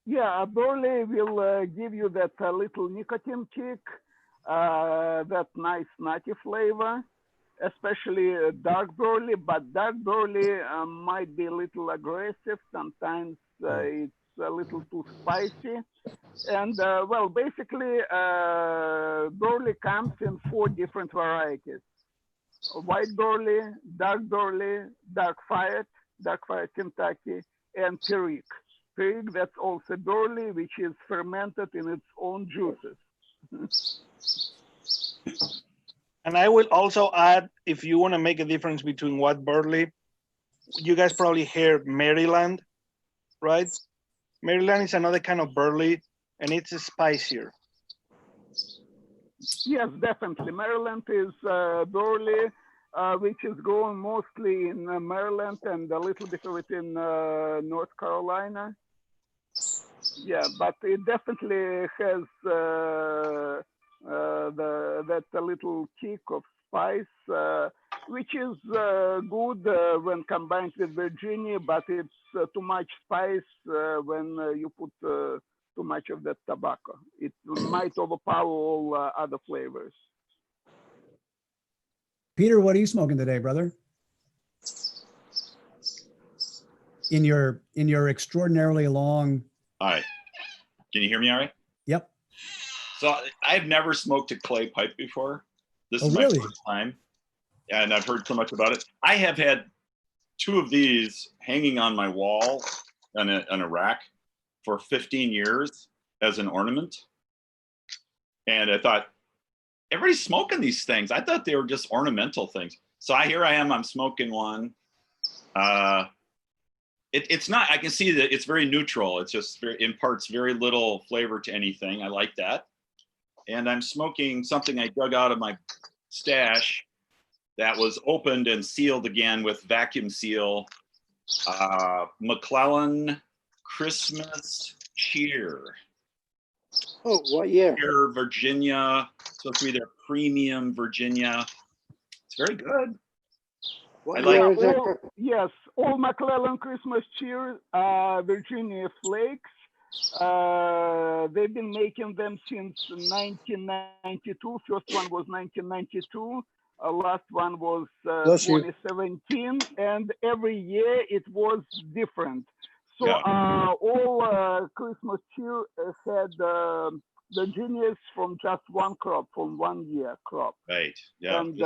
Yeah, Burley will give you that little nicotine kick, that nice nutty flavor. especially dark burley, but dark burley might be a little aggressive. Sometimes it's a little too spicy. And well, basically, burley comes in 4 different varieties: white burley, dark fired Kentucky, and Perique. Perique, that's also burley, which is fermented in its own juices. And I will also add, if you want to make a difference between white burley, you guys probably heard Maryland, right? Maryland is another kind of burley, and it's spicier. Yes, definitely. Maryland is burley, which is grown mostly in Maryland and a little bit of it in North Carolina. Yeah, but it definitely has that a little kick of spice, which is good when combined with Virginia, but it's too much spice when you put too much of that tobacco. It might overpower all other flavors. Peter, what are you smoking today, brother? In your extraordinarily long. Hi, can you hear me all right? Yep. So I've never smoked a clay pipe before. This is my first time, and I've heard so much about it. I have had 2 of these hanging on my wall on a rack for 15 years as an ornament. And I thought, everybody's smoking these things. I thought they were just ornamental things. So here I am, I'm smoking one. It's not, I can see that it's very neutral. It's just imparts very little flavor to anything. I like that. And I'm smoking something I dug out of my stash that was opened and sealed again with vacuum seal. McClellan Christmas Cheer. Oh, what year? Cheer, Virginia. Supposed to be their premium Virginia. It's very good. What I like. Yes, all McClellan Christmas Cheer, Virginia Flakes. They've been making them since 1992. First one was 1992. Last one was 2017, and every year it was different. So all Christmas cheer had Virginias from just one crop, from 1 year crop. Right. Yeah. And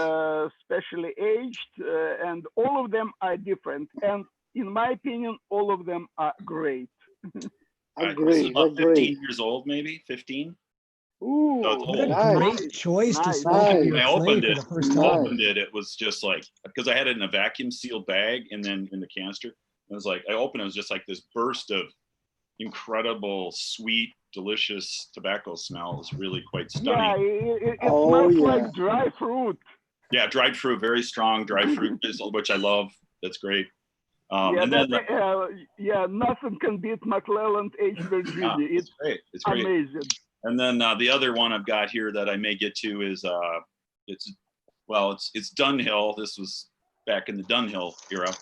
specially aged, and all of them are different. And in my opinion, all of them are great. Agree. About 15 years old, maybe 15. Ooh, what a great choice to smoke. I opened it. Opened it. It was just like, because I had it in a vacuum sealed bag and then in the canister. It was like, I opened it, was just like this burst of incredible, sweet, delicious tobacco smell. It was really quite stunning. Yeah, it smells like dry fruit. Yeah, dried fruit, very strong dried fruit, which I love. That's great. And then nothing can beat McClellan aged Virginia. It's great. It's great. Amazing. And then the other one I've got here that I may get to is it's Dunhill. This was back in the Dunhill era.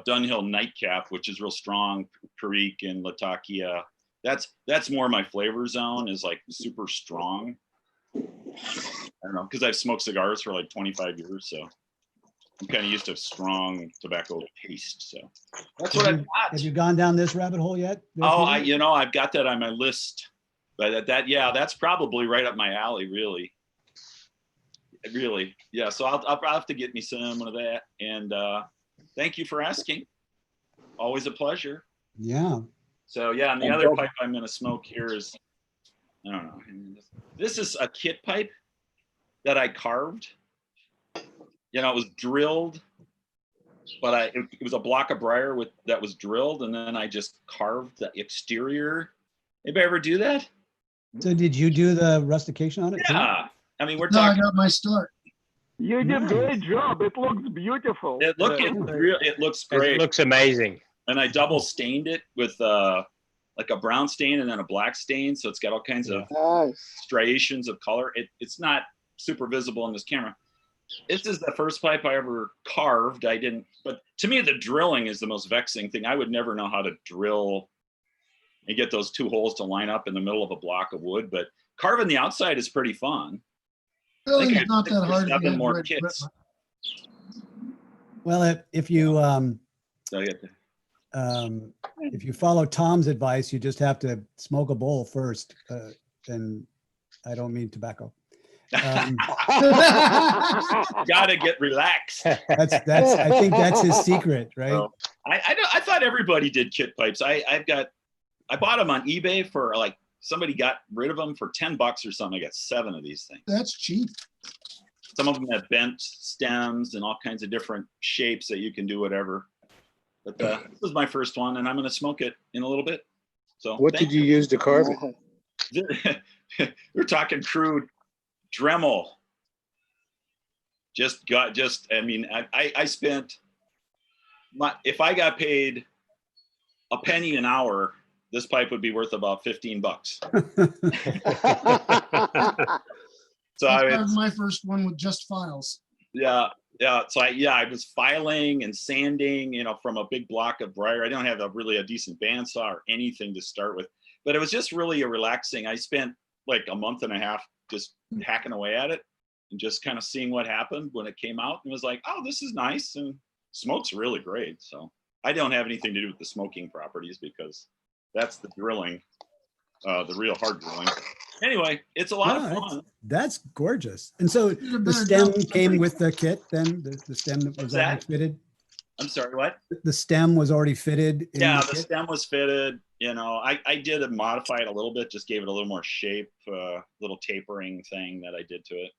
Dunhill Nightcap, which is real strong, Perique and Latakia. That's more my flavor zone, is like super strong. I don't know, because I've smoked cigars for like 25 years, so I'm kind of used to strong tobacco taste. So that's what I've got. Have you gone down this rabbit hole yet? Oh, I've got that on my list. But that's probably right up my alley, really. Really, yeah. So I'll have to get me some of that. And thank you for asking. Always a pleasure. Yeah. So yeah, and the other pipe I'm going to smoke here is, I don't know. This is a kit pipe that I carved. It was drilled, but it was a block of briar that was drilled, and then I just carved the exterior. Anybody ever do that? So did you do the rustication on it? Yeah. Too? I mean, we're talking. I got my start. You did a great job. It looks beautiful. It looks great. It looks amazing. And I double stained it with like a brown stain and then a black stain, so it's got all kinds of striations of color. It's not super visible in this camera. This is the first pipe I ever carved. But to me, the drilling is the most vexing thing. I would never know how to drill and get those 2 holes to line up in the middle of a block of wood, but carving the outside is pretty fun. Really, it's not that hard. 7 more kits. Well, if you So I get the, if you follow Tom's advice, you just have to smoke a bowl first, and I don't mean tobacco. gotta get relaxed. That's I think that's his secret, right? So, I thought everybody did kit pipes. I bought them on eBay for like, somebody got rid of them for $10 or something. I got 7 of these things. That's cheap. Some of them have bent stems and all kinds of different shapes that you can do whatever. But this was my first one, and I'm going to smoke it in a little bit. So what did you use to carve it? We're talking crude Dremel. I mean, I spent if I got paid a penny an hour, this pipe would be worth about $15. So I carved my first one with just files. Yeah. So I was filing and sanding, from a big block of briar. I don't have really a decent bandsaw or anything to start with, but it was just really a relaxing. I spent like a month and a half just hacking away at it and just kind of seeing what happened when it came out, and was like, oh, this is nice, and smoke's really great. So I don't have anything to do with the smoking properties, because that's the drilling, the real hard drilling. Anyway, it's a lot of fun. That's gorgeous. And so the stem came with the kit then? The stem that was already fitted? I'm sorry, what? The stem was already fitted? Yeah, the stem was fitted. I did modify it a little bit, just gave it a little more shape, little tapering thing that I did to it.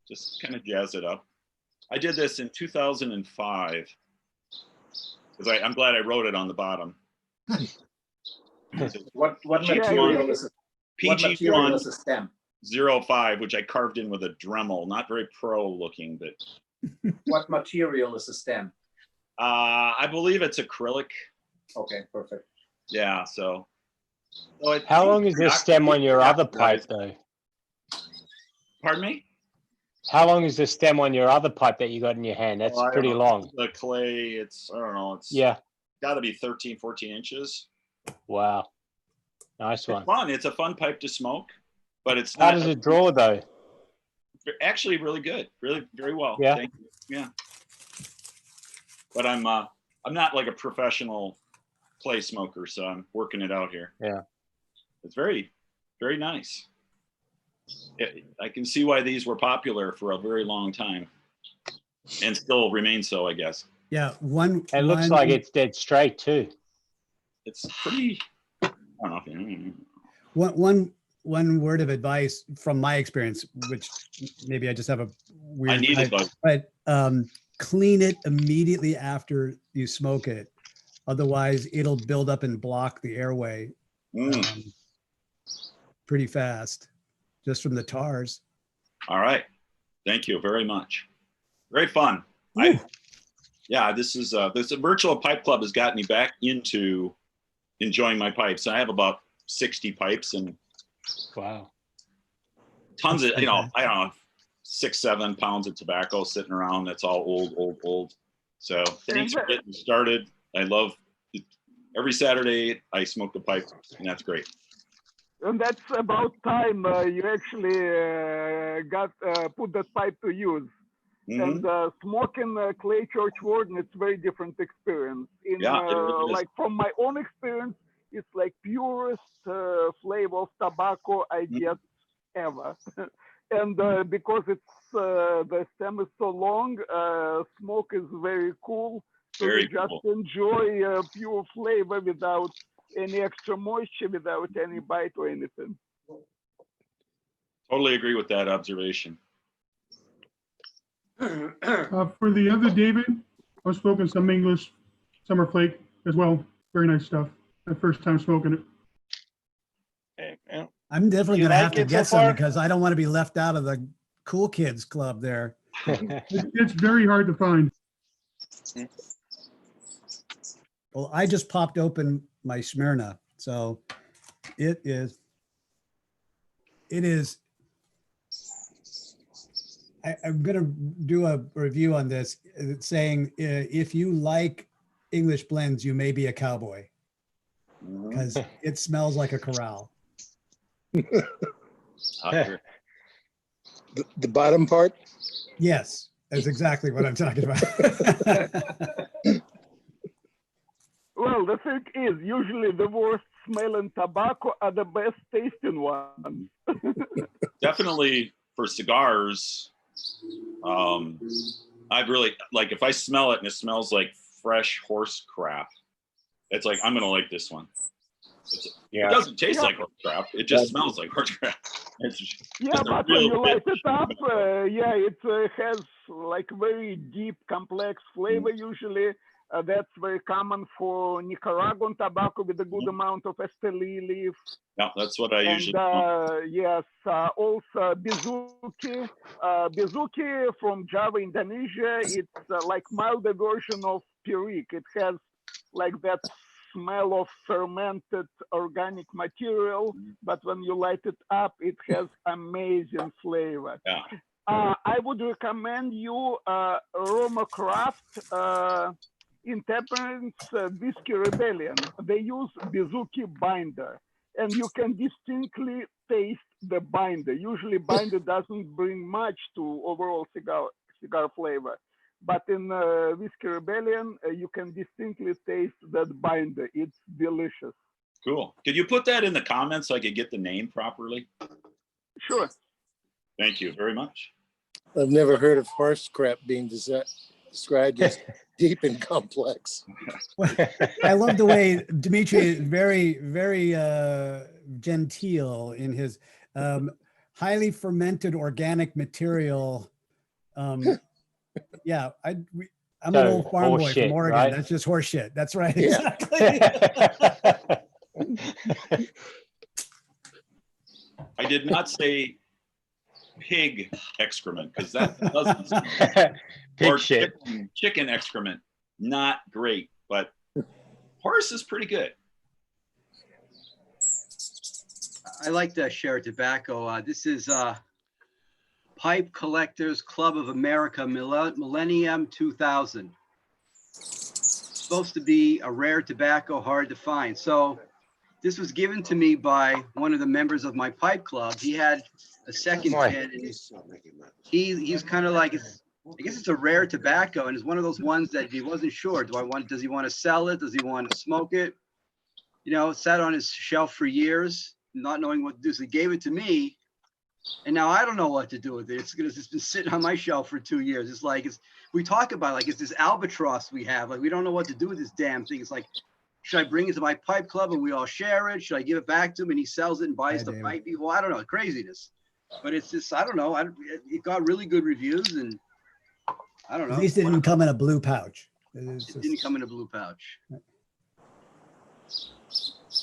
Just kind of jazz it up. I did this in 2005. Because I'm glad I wrote it on the bottom. What material is it? PG1 is a stem? 05, which I carved in with a Dremel. Not very pro looking, but. What material is the stem? I believe it's acrylic. Okay, perfect. Yeah, so. How long is this stem on your other pipe, though? Pardon me? How long is the stem on your other pipe that you got in your hand? That's pretty long. The clay, I don't know. It's got to be 13, 14 inches. Wow. Nice one. It's fun. It's a fun pipe to smoke, but it's How does it draw, though? Actually, really good. Really, very well. Yeah. Thank you. Yeah. But I'm not like a professional clay smoker, so I'm working it out here. Yeah. It's very, very nice. I can see why these were popular for a very long time, and still remain so, I guess. Yeah, It looks like it's dead straight too. It's pretty. I don't know if you. One word of advice from my experience, which maybe I just have a weird. I need advice. But clean it immediately after you smoke it, otherwise it'll build up and block the airway pretty fast. Just from the tars. All right. Thank you very much. Very fun. This virtual pipe club has gotten me back into enjoying my pipes. I have about 60 pipes and wow, tons of, I don't know, 6-7 pounds of tobacco sitting around. That's all old. So thanks for getting started. I love it. Every Saturday I smoke a pipe, and that's great. And that's about time you actually put that pipe to use. And smoking clay church warden, it's very different experience. Like from my own experience, it's like purest flavor of tobacco I get ever. And because it's the stem is so long, smoke is very cool. So you just enjoy pure flavor without any extra moisture, without any bite or anything. Totally agree with that observation. For the other David, I was smoking some English summer flake as well. Very nice stuff. My first time smoking it. I'm definitely going to have to get some because I don't want to be left out of the cool kids club there. It's very hard to find. Well, I just popped open my Smyrna, so it is. I'm going to do a review on this. It's saying if you like English blends, you may be a cowboy because it smells like a corral. The bottom part? Yes. That's exactly what I'm talking about. Well, the thing is, usually the worst smelling tobacco are the best tasting ones. Definitely for cigars, I'd really like if I smell it and it smells like fresh horse crap. It's like I'm gonna like this one. It doesn't taste like horse crap. It just smells like horse crap. But when you light it up, it has like very deep, complex flavor usually. That's very common for Nicaraguan tobacco with a good amount of esteli leaf. No, that's what I usually. Yes, also Bizuki. Bizuki from Java, Indonesia. It's like milder version of Pirik. It has like that smell of fermented organic material, but when you light it up, it has amazing flavor. I would recommend you Romacraft Intemperance Whiskey Rebellion. They use Bizuki binder, and you can distinctly taste the binder. Usually binder doesn't bring much to overall cigar flavor, but in Whiskey Rebellion, you can distinctly taste that binder. It's delicious. Cool. Could you put that in the comments so I could get the name properly? Sure. Thank you very much. I've never heard of horse crap being described as deep and complex. I love the way Dimitri is very, very genteel in his highly fermented organic material. Yeah, I'm an old farm boy from Oregon. Right? That's just horse shit. That's right. Yeah. Exactly. I did not say pig excrement because that doesn't pig or shit. Chicken excrement, not great, but horse is pretty good. I like to share tobacco. This is Pipe Collectors Club of America Millennium 2000. It's supposed to be a rare tobacco, hard to find. So this was given to me by one of the members of my pipe club. He had a second can, and he's kind of like, I guess it's a rare tobacco, and it's one of those ones that he wasn't sure. Does he want to sell it? Does he want to smoke it? You know, it sat on his shelf for years, not knowing what to do. So he gave it to me, and now I don't know what to do with it. It's been sitting on my shelf for 2 years. It's like, we talk about like, it's this albatross we have. Like, we don't know what to do with this damn thing. It's like, should I bring it to my pipe club and we all share it? Should I give it back to him and he sells it and buys the pipe? Well, I don't know, craziness. But it's just, I don't know. It got really good reviews, and I don't know. At least it didn't come in a blue pouch. It didn't come in a blue pouch.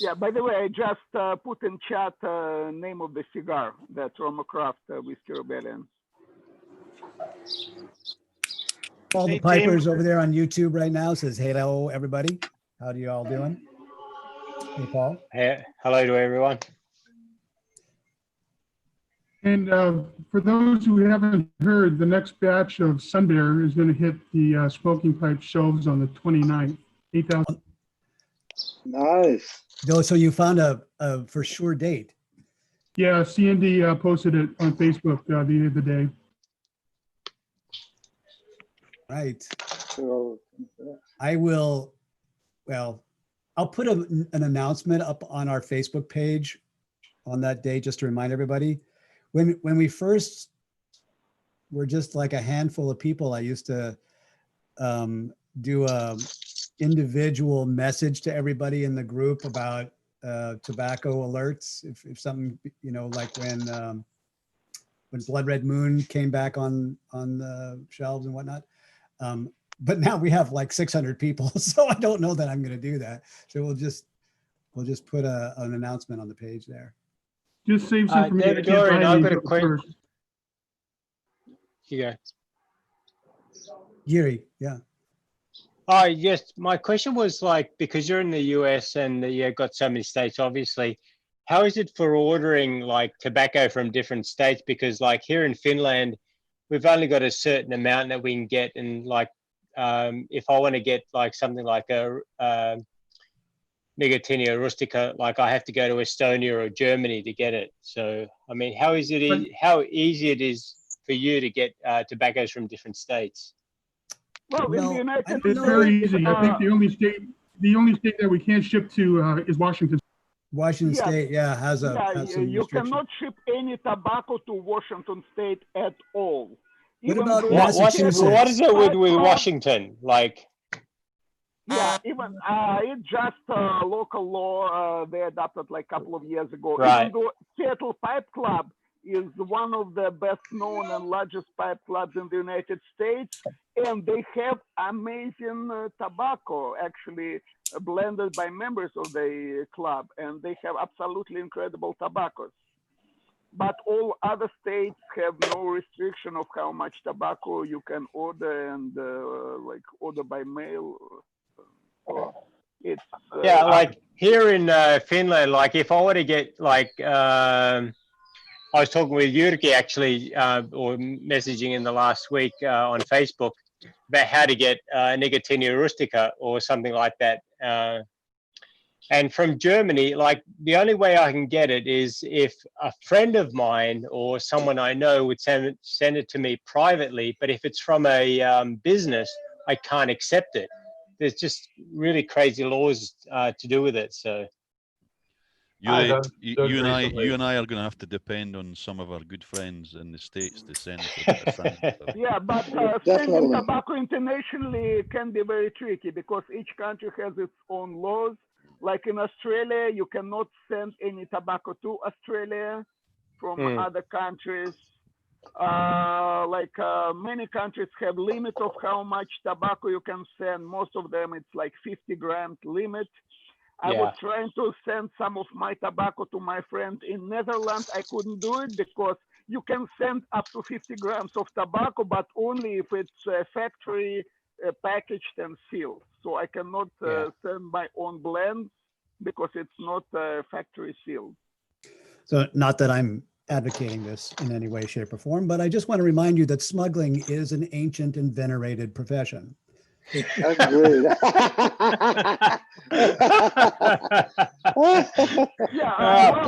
Yeah, by the way, I just put in chat name of the cigar, that's Romacraft Whiskey Rebellion. All the pipers over there on YouTube right now says, hello, everybody. How do you all doing? Hey, Paul. Hey, hello to everyone. And for those who haven't heard, the next batch of Sun Bear is going to hit the smoking pipe shelves on the 29th, 8,000. Nice. So you found a for sure date. Yeah, CND posted it on Facebook the other day. Right. I will, well, I'll put an announcement up on our Facebook page on that day just to remind everybody. When we first were just like a handful of people, I used to do a individual message to everybody in the group about tobacco alerts. If something, you know, like when Blood Red Moon came back on the shelves and whatnot. But now we have like 600 people, so I don't know that I'm going to do that. So we'll just put an announcement on the page there. Just save some for me. David Dorian, I've got a question. Yeah. Yuri, yeah. Yes, my question was like, because you're in the US and you've got so many states, obviously, how is it for ordering like tobacco from different states? Because like here in Finland, we've only got a certain amount that we can get. And like, if I want to get like something like a Nicotinia rustica, like I have to go to Estonia or Germany to get it. So, I mean, how easy it is for you to get tobaccos from different states? Well, in the United States, it's very easy. I think the only state that we can't ship to is Washington. Washington Yeah. State, has some you restriction. cannot ship any tobacco to Washington State at all. What Even about though Massachusetts? What is it with Washington? Like, yeah, even it's just local law they adopted like a couple of years ago. Right. Even though Seattle Pipe Club is one of the best known and largest pipe clubs in the United States, and they have amazing tobacco actually blended by members of the club, and they have absolutely incredible tobaccos. But all other states have no restriction of how much tobacco you can order and like order by mail. It's like here in Finland, like if I were to get like, I was talking with Jyrki actually, or messaging in the last week on Facebook about how to get Nicotinia rustica or something like that. And from Germany, like the only way I can get it is if a friend of mine or someone I know would send it to me privately. But if it's from a business, I can't accept it. There's just really crazy laws to do with it. So you and I are going to have to depend on some of our good friends in the States to send us a bit of French. Yeah, but sending tobacco internationally can be very tricky because each country has its own laws. Like in Australia, you cannot send any tobacco to Australia from other countries. Many countries have limit of how much tobacco you can send. Most of them, it's like 50 grams limit. I was trying to send some of my tobacco to my friend in Netherlands. I couldn't do it because you can send up to 50 grams of tobacco, but only if it's factory packaged and sealed. So I cannot send my own blends because it's not factory sealed. So not that I'm advocating this in any way, shape, or form, but I just want to remind you that smuggling is an ancient and venerated profession. Agreed.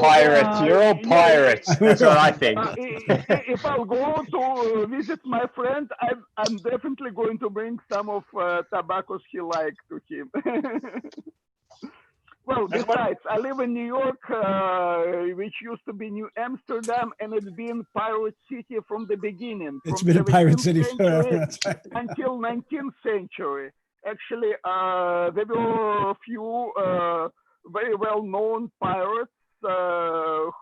Pirates, you're all pirates. That's what I think. If I'll go to visit my friend, I'm definitely going to bring some of tobaccos he likes to him. Well, besides, I live in New York, which used to be New Amsterdam, and it's been pirate city from the beginning. It's been a pirate city forever. Until 19th century. Actually, there were a few very well-known pirates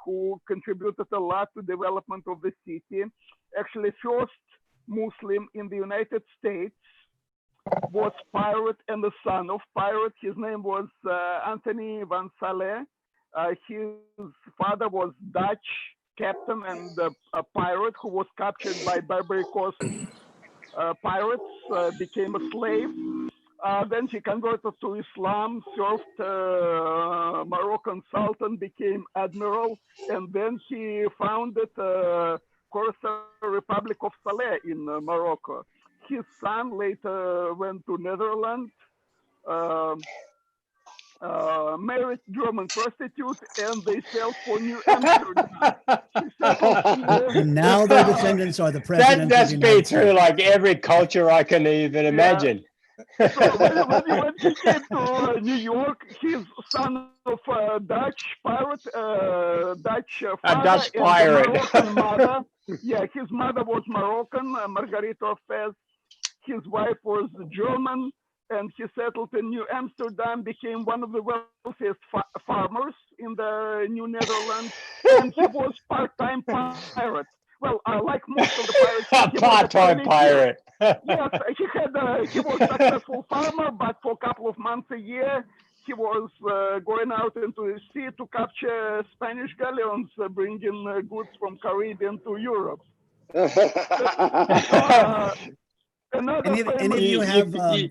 who contributed a lot to development of the city. Actually, first Muslim in the United States was pirate and the son of pirate. His name was Anthony van Salé. His father was Dutch captain and a pirate who was captured by Barbary Coast pirates, became a slave. Then he converted to Islam, served Moroccan Sultan, became admiral, and then he founded Corsair Republic of Saleh in Morocco. His son later went to Netherlands, married German prostitute, and they sailed for New Amsterdam. And now their descendants are the president. That's been through like every culture I can even imagine. So when he came to New York, his son of a Dutch pirate, Dutch father, Dutch pirate. And Moroccan mother. Yeah, his mother was Moroccan, Margarita of Fez. His wife was German, and he settled in New Amsterdam, became one of the wealthiest farmers in the New Netherlands, and he was part-time pirate. Well, like most of the pirates, part-time pirate. Yes, he was a successful farmer, but for a couple of months a year, he was going out into the sea to capture Spanish galleons, bringing goods from Caribbean to Europe.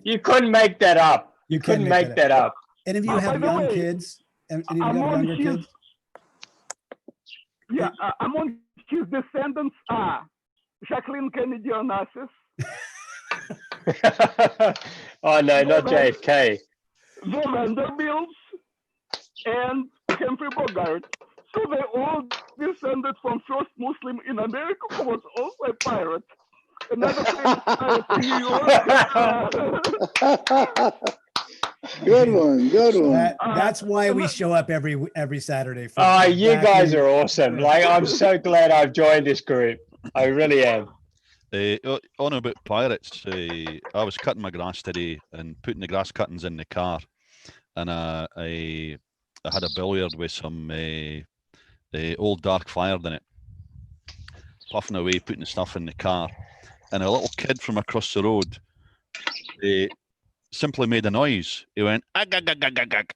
You couldn't make that up. You couldn't make that up. Any of you have young kids? Any of you have younger kids? Yeah, among his descendants are Jacqueline Kennedy Onassis. Oh no, not JFK. The Vanderbilts and Humphrey Bogart. So they all descended from first Muslim in America who was also a pirate. Another famous pirate in New York. Good one, good one. That's why we show up every Saturday. For Oh, you guys exactly- are awesome. Like, I'm so glad I've joined this group. I really am. On about pirates, I was cutting my grass today and putting the grass cuttings in the car, and I had a billiard with some old dark fire in it, puffing away, putting the stuff in the car, and a little kid from across the road simply made a noise. He went, ag, ag, ag, ag, ag, ag.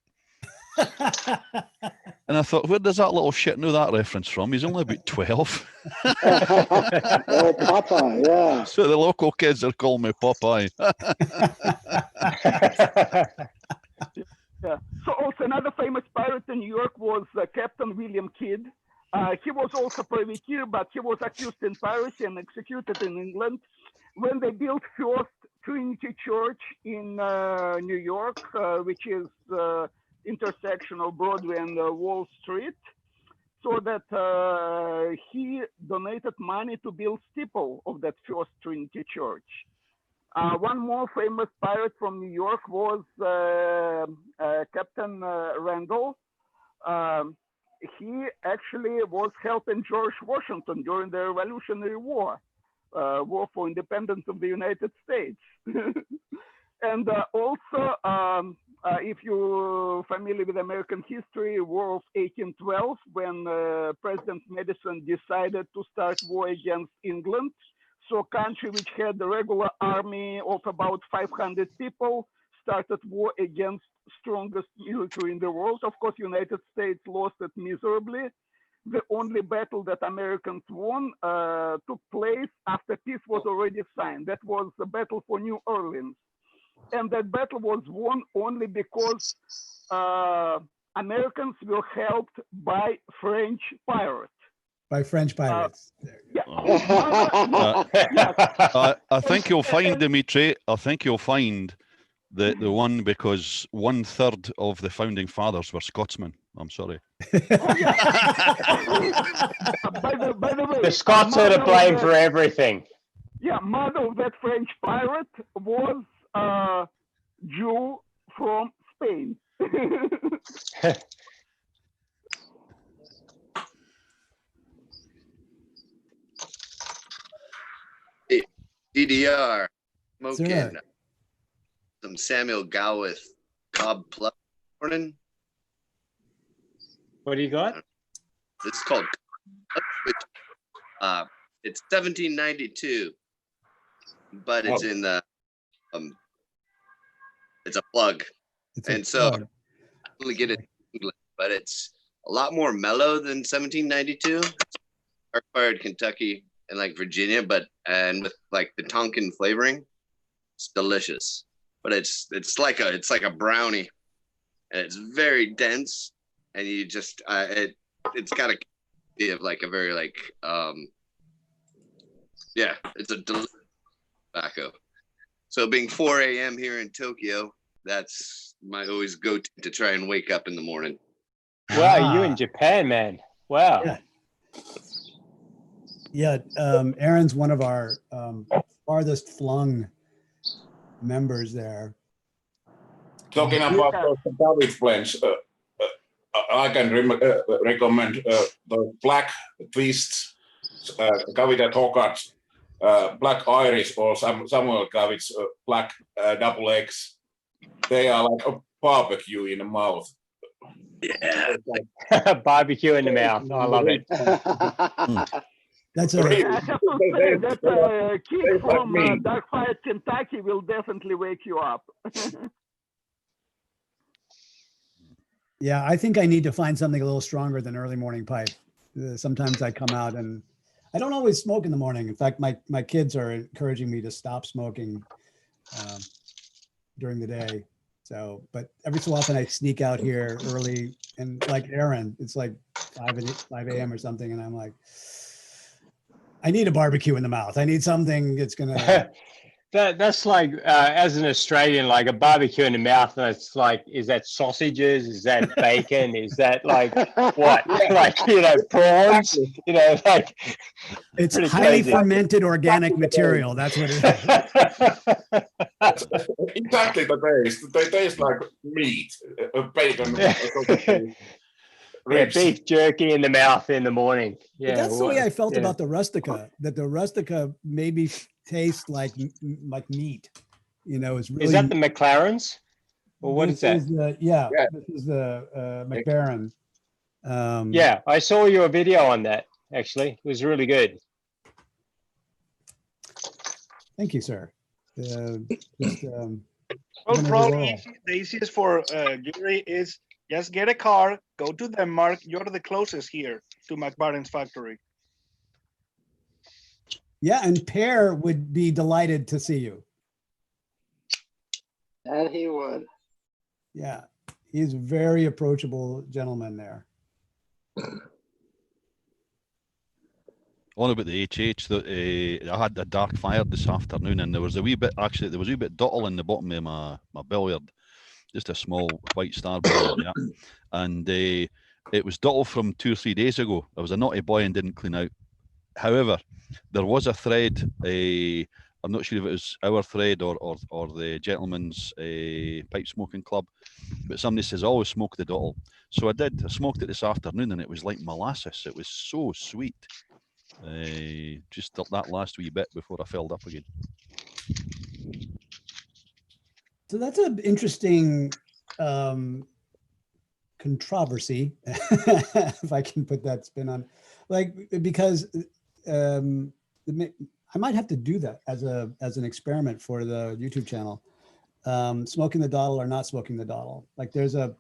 And I thought, where does that little shit know that reference from? He's only about 12. Oh, Popeye, yeah. So the local kids are calling me Popeye. Yeah. So also another famous pirate in New York was Captain William Kidd. He was also privateer, but he was accused in piracy and executed in England. When they built first Trinity Church in New York, which is intersection of Broadway and Wall Street, so that he donated money to build steeple of that first Trinity Church. One more famous pirate from New York was Captain Randall. He actually was helping George Washington during the Revolutionary War, War for Independence of the United States. And also, if you're familiar with American history, War of 1812, when President Madison decided to start war against England. So a country which had a regular army of about 500 people started war against strongest military in the world. Of course, United States lost it miserably. The only battle that Americans won took place after peace was already signed. That was the battle for New Orleans. And that battle was won only because Americans were helped by French pirates. By French pirates. I think you'll find, Dimitri, I think you'll find the one because 1/3 of the founding fathers were Scotsmen. I'm sorry. By the way, The Scots are to blame for everything. Yeah, mother of that French pirate was Jew from Spain. DDR, smoking Sir. some Samuel Gowith Cobb Plus morning. What do you got? This is called it's 1792, but it's in the it's a plug, and so I only get it in English, but it's a lot more mellow than 1792. Dark fired Kentucky and like Virginia, and with like the Tonkin flavoring, it's delicious. But it's like a brownie, and it's very dense, and you just it's got a of like a very like yeah, it's a delicious tobacco. So being 4 a.m. here in Tokyo, that's my always go-to to try and wake up in the morning. Wow, you in Japan, man. Wow. Yeah, Aaron's one of our farthest flung members there. Talking about those David blends, I can recommend the black twists, Kavita Tokat, black Irish, or Samuel Kavit's black double eggs. They are like a barbecue in the mouth. Yeah, barbecue in the mouth. I love it. That's I have to say that kid from Dark Fired Kentucky will definitely wake you up. Yeah, I think I need to find something a little stronger than early morning pipe. Sometimes I come out and I don't always smoke in the morning. In fact, my kids are encouraging me to stop smoking during the day. So, but every so often I sneak out here early, and like Aaron, it's like 5 a.m. or something, and I'm like, I need a barbecue in the mouth. I need something that's gonna That's like as an Australian, like a barbecue in the mouth, and it's like, is that sausages? Is that bacon? Is that like what? Like, prawns? Like it's highly fermented organic material. That's what it is. Exactly the taste. They taste like meat, bacon. Yeah, beef jerky in the mouth in the morning. Yeah, but that's the way I felt about the Rustica. That the Rustica maybe tastes like meat. It's really. Is that the McLarens, or what is that? This is the McBaron. Yeah, I saw your video on that. Actually, it was really good. Thank you, sir. Well, probably the easiest for Gary is just get a car, go to Denmark. You're the closest here to McBaren's factory. Yeah, and Per would be delighted to see you. That he would. Yeah, he's a very approachable gentleman there. On about the HH, that I had a dark fire this afternoon, and there was a wee bit dottle in the bottom of my billiard, just a small white star billiard, yeah. And it was dottle from 2 or 3 days ago. I was a naughty boy and didn't clean out. However, there was a thread. I'm not sure if it was our thread or the gentleman's pipe smoking club, but somebody says always smoke the dottle. So I did. I smoked it this afternoon, and it was like molasses. It was so sweet. Just that last wee bit before I filled up again. So that's an interesting controversy, if I can put that spin on, because I might have to do that as an experiment for the YouTube channel. Smoking the dottle or not smoking the dottle. Like there's an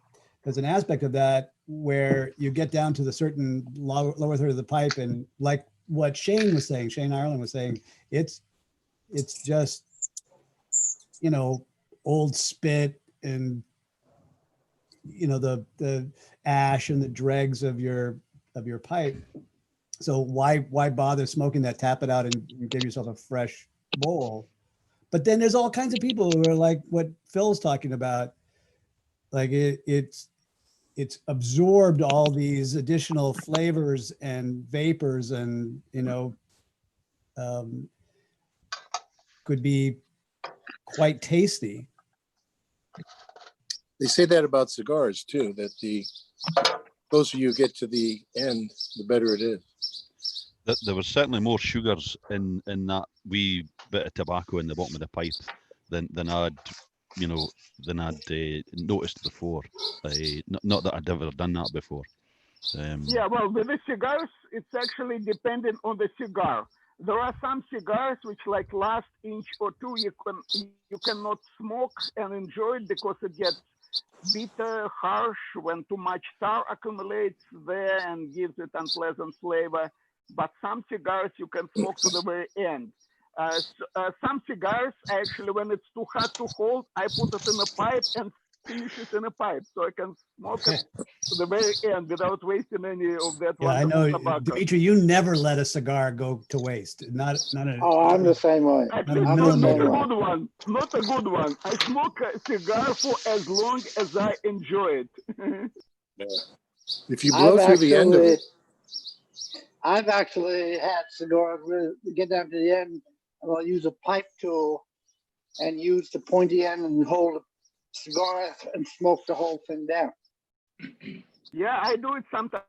aspect of that where you get down to the certain lower third of the pipe, and like what Shane Ireland was saying, it's just, old spit and, the ash and the dregs of your pipe. So why bother smoking that? Tap it out and give yourself a fresh bowl. But then there's all kinds of people who are like what Phil's talking about. Like it's absorbed all these additional flavors and vapors, and could be quite tasty. They say that about cigars too, that the closer you get to the end, the better it is. There was certainly more sugars in that wee bit of tobacco in the bottom of the pipe than I'd noticed before. Not that I'd ever done that before. Yeah, well, with the cigars, it's actually dependent on the cigar. There are some cigars which, like last inch or two, you cannot smoke and enjoy it because it gets bitter, harsh when too much tar accumulates there and gives it unpleasant flavor. But some cigars you can smoke to the very end. Some cigars, actually, when it's too hot to hold, I put it in a pipe and finish it in a pipe, so I can smoke it to the very end without wasting any of that. Yeah, I know, Dimitri, you never let a cigar go to waste. I'm the same way. Actually, not a good one. Not a good one. I smoke a cigar for as long as I enjoy it. If you blow through the end of it. I've actually had cigars where you get down to the end, and I'll use a pipe tool and use the pointy end and hold the cigar and smoke the whole thing down. Yeah, I do it sometimes.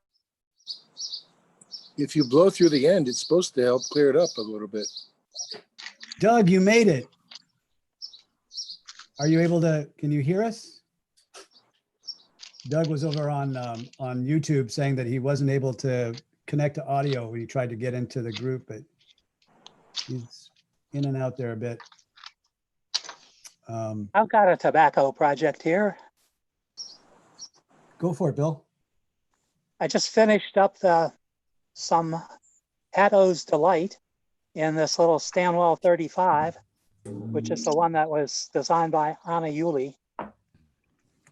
If you blow through the end, it's supposed to help clear it up a little bit. Doug, you made it. Are you able to, can you hear us? Doug was over on YouTube saying that he wasn't able to connect to audio when he tried to get into the group, but he's in and out there a bit. I've got a tobacco project here. Go for it, Bill. I just finished up some Hatto's Delight in this little Stanwell 35, which is the one that was designed by Anna Yuli.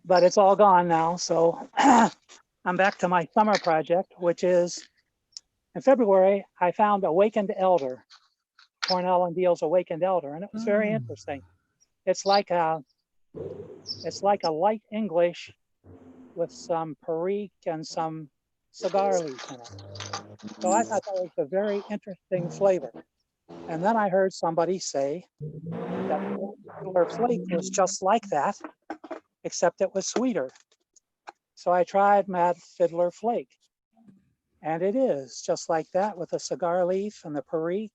But it's all gone now, so I'm back to my summer project, which is in February, I found Awakened Elder. Cornell and Deal's Awakened Elder, and it was very interesting. It's like a light English with some perique and some cigar leaf in it. So I thought that was a very interesting flavor. And then I heard somebody say that Fiddler Flake was just like that, except it was sweeter. So I tried Mad Fiddler Flake. And it is just like that with the cigar leaf and the perique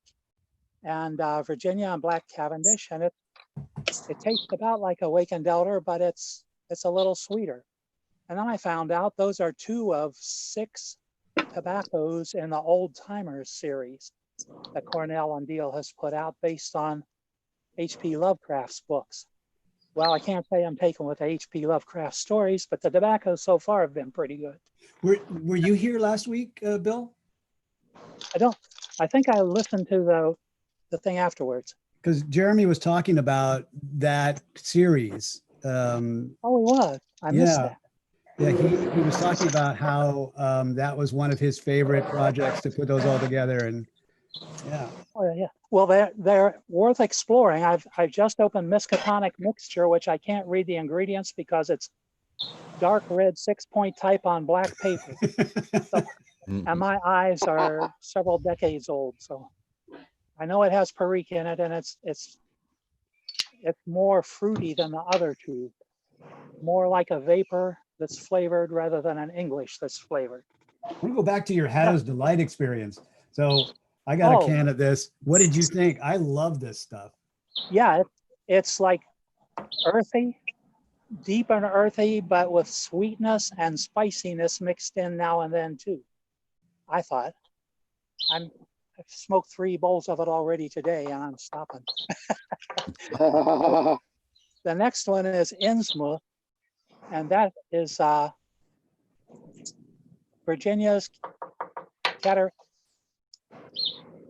and Virginia and Black Cavendish. And it tastes about like Awakened Elder, but it's a little sweeter. And then I found out those are 2 of 6 tobaccos in the Old Timers series that Cornell and Deal has put out based on H.P. Lovecraft's books. Well, I can't say I'm taken with H.P. Lovecraft stories, but the tobaccos so far have been pretty good. Were you here last week, Bill? I think I listened to the thing afterwards. Because Jeremy was talking about that series. Oh, he was. I missed that. Yeah, he was talking about how that was one of his favorite projects to put those all together, and yeah. Oh, yeah. Well, they're worth exploring. I've just opened Miskatonic Mixture, which I can't read the ingredients because it's dark red 6-point type on black paper. So, and my eyes are several decades old, so I know it has perique in it, and it's more fruity than the other 2, more like a vapor that's flavored rather than an English that's flavored. I want to go back to your Haddo's Delight experience. So I got a can of this. What did you think? I love this stuff. Yeah, it's like earthy, deep and earthy, but with sweetness and spiciness mixed in now and then too. I thought. I've smoked 3 bowls of it already today, and I'm stopping. The next one is Innsmouth, and that is Virginia's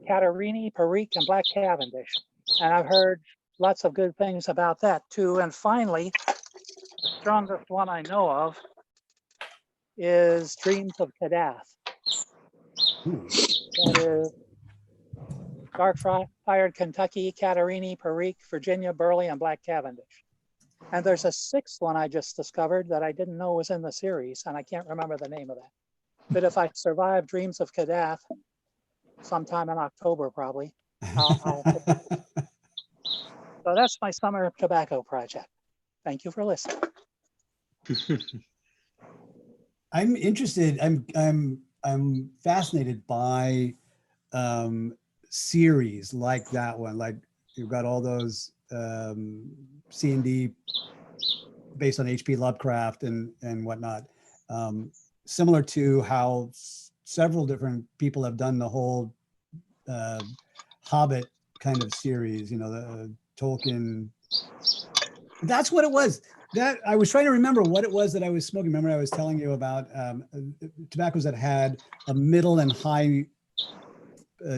Catarini, Perique, and Black Cavendish. And I've heard lots of good things about that too. And finally, the strongest one I know of is Dreams of Kadath. That is dark fired Kentucky, Catarini, Perique, Virginia, Burley, and Black Cavendish. And there's a 6th one I just discovered that I didn't know was in the series, and I can't remember the name of that. But if I survive Dreams of Kadath, sometime in October probably, I'll So that's my summer tobacco project. Thank you for listening. I'm interested. I'm fascinated by series like that one. Like you've got all those C&D based on H.P. Lovecraft and whatnot. Similar to how several different people have done the whole Hobbit kind of series. You know, the Tolkien. That's what it was. That I was trying to remember what it was that I was smoking. Remember, I was telling you about tobaccos that had a middle and high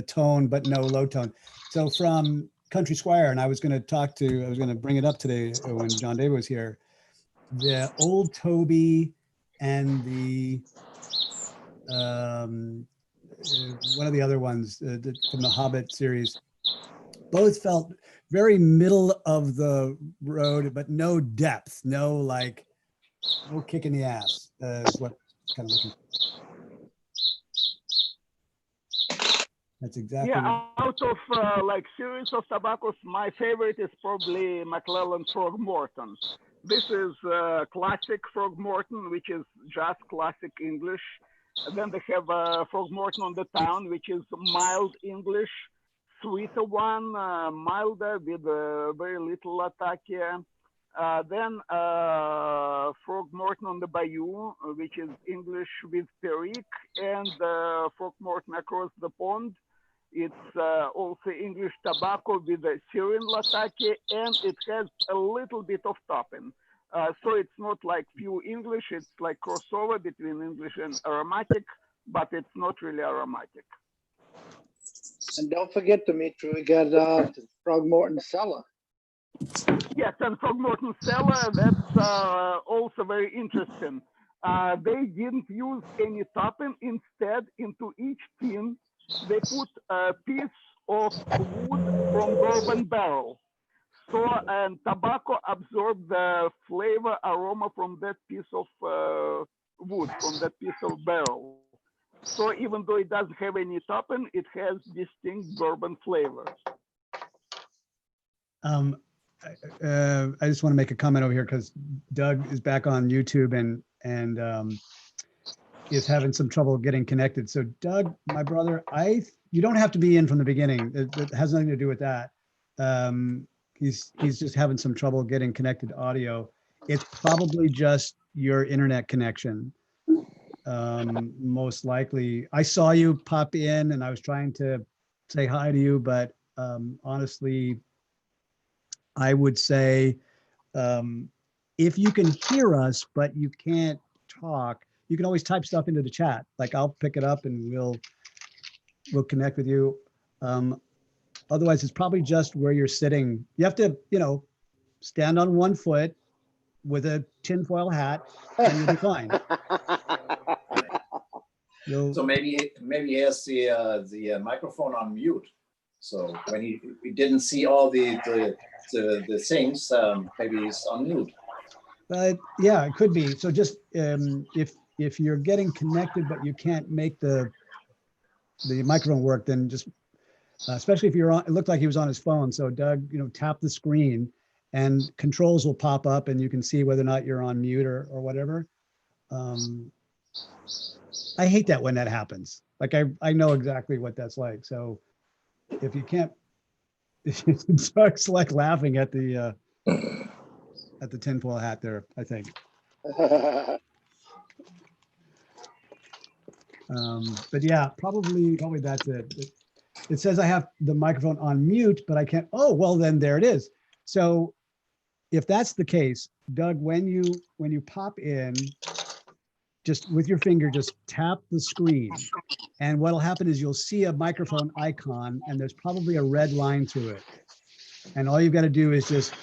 tone, but no low tone. So from Country Squire, and I was going to bring it up today when John David was here. The Old Toby and the one of the other ones from the Hobbit series, both felt very middle of the road, but no depth, no kick in the ass is what kind of looking. That's exactly. Yeah, out of series of tobaccos, my favorite is probably McClellan Frogmorton. This is classic Frogmorton, which is just classic English. And then they have Frogmorton on the Town, which is mild English, sweeter one, milder with very little Latakia. Then Frogmorton on the Bayou, which is English with Perique, and Frogmorton across the pond. It's also English tobacco with a Syrian Latakia, and it has a little bit of topping. So it's not like pure English, it's like crossover between English and aromatic, but it's not really aromatic. And don't forget, Dimitri, we got Frogmorton Cellar. Yes, and Frogmorton Cellar, that's also very interesting. They didn't use any topping. Instead, into each tin, they put a piece of wood from bourbon barrel. So, and tobacco absorbs the flavor aroma from that piece of wood, from that piece of barrel. So even though it doesn't have any topping, it has distinct bourbon flavor. I just want to make a comment over here because Doug is back on YouTube and is having some trouble getting connected. So Doug, my brother, you don't have to be in from the beginning. It has nothing to do with that. He's just having some trouble getting connected to audio. It's probably just your internet connection. Most likely. I saw you pop in and I was trying to say hi to you, but honestly, I would say if you can hear us, but you can't talk, you can always type stuff into the chat. Like I'll pick it up and we'll connect with you. Otherwise, it's probably just where you're sitting. You have to, stand on one foot with a tinfoil hat and you'll be fine. So maybe he has the microphone on mute. So when he didn't see all the things, maybe he's on mute. Yeah, it could be. So just if you're getting connected but you can't make the microphone work, then just especially if you're on. It looked like he was on his phone. So Doug, tap the screen and controls will pop up and you can see whether or not you're on mute or whatever. I hate that when that happens. Like I know exactly what that's like. So if you can't, Doug's like laughing at the tinfoil hat there, I think. But yeah, probably that's it. It says I have the microphone on mute, but I can't. Oh, well, then there it is. So if that's the case, Doug, when you pop in, just with your finger, just tap the screen. And what'll happen is you'll see a microphone icon and there's probably a red line through it. And all you've got to do is just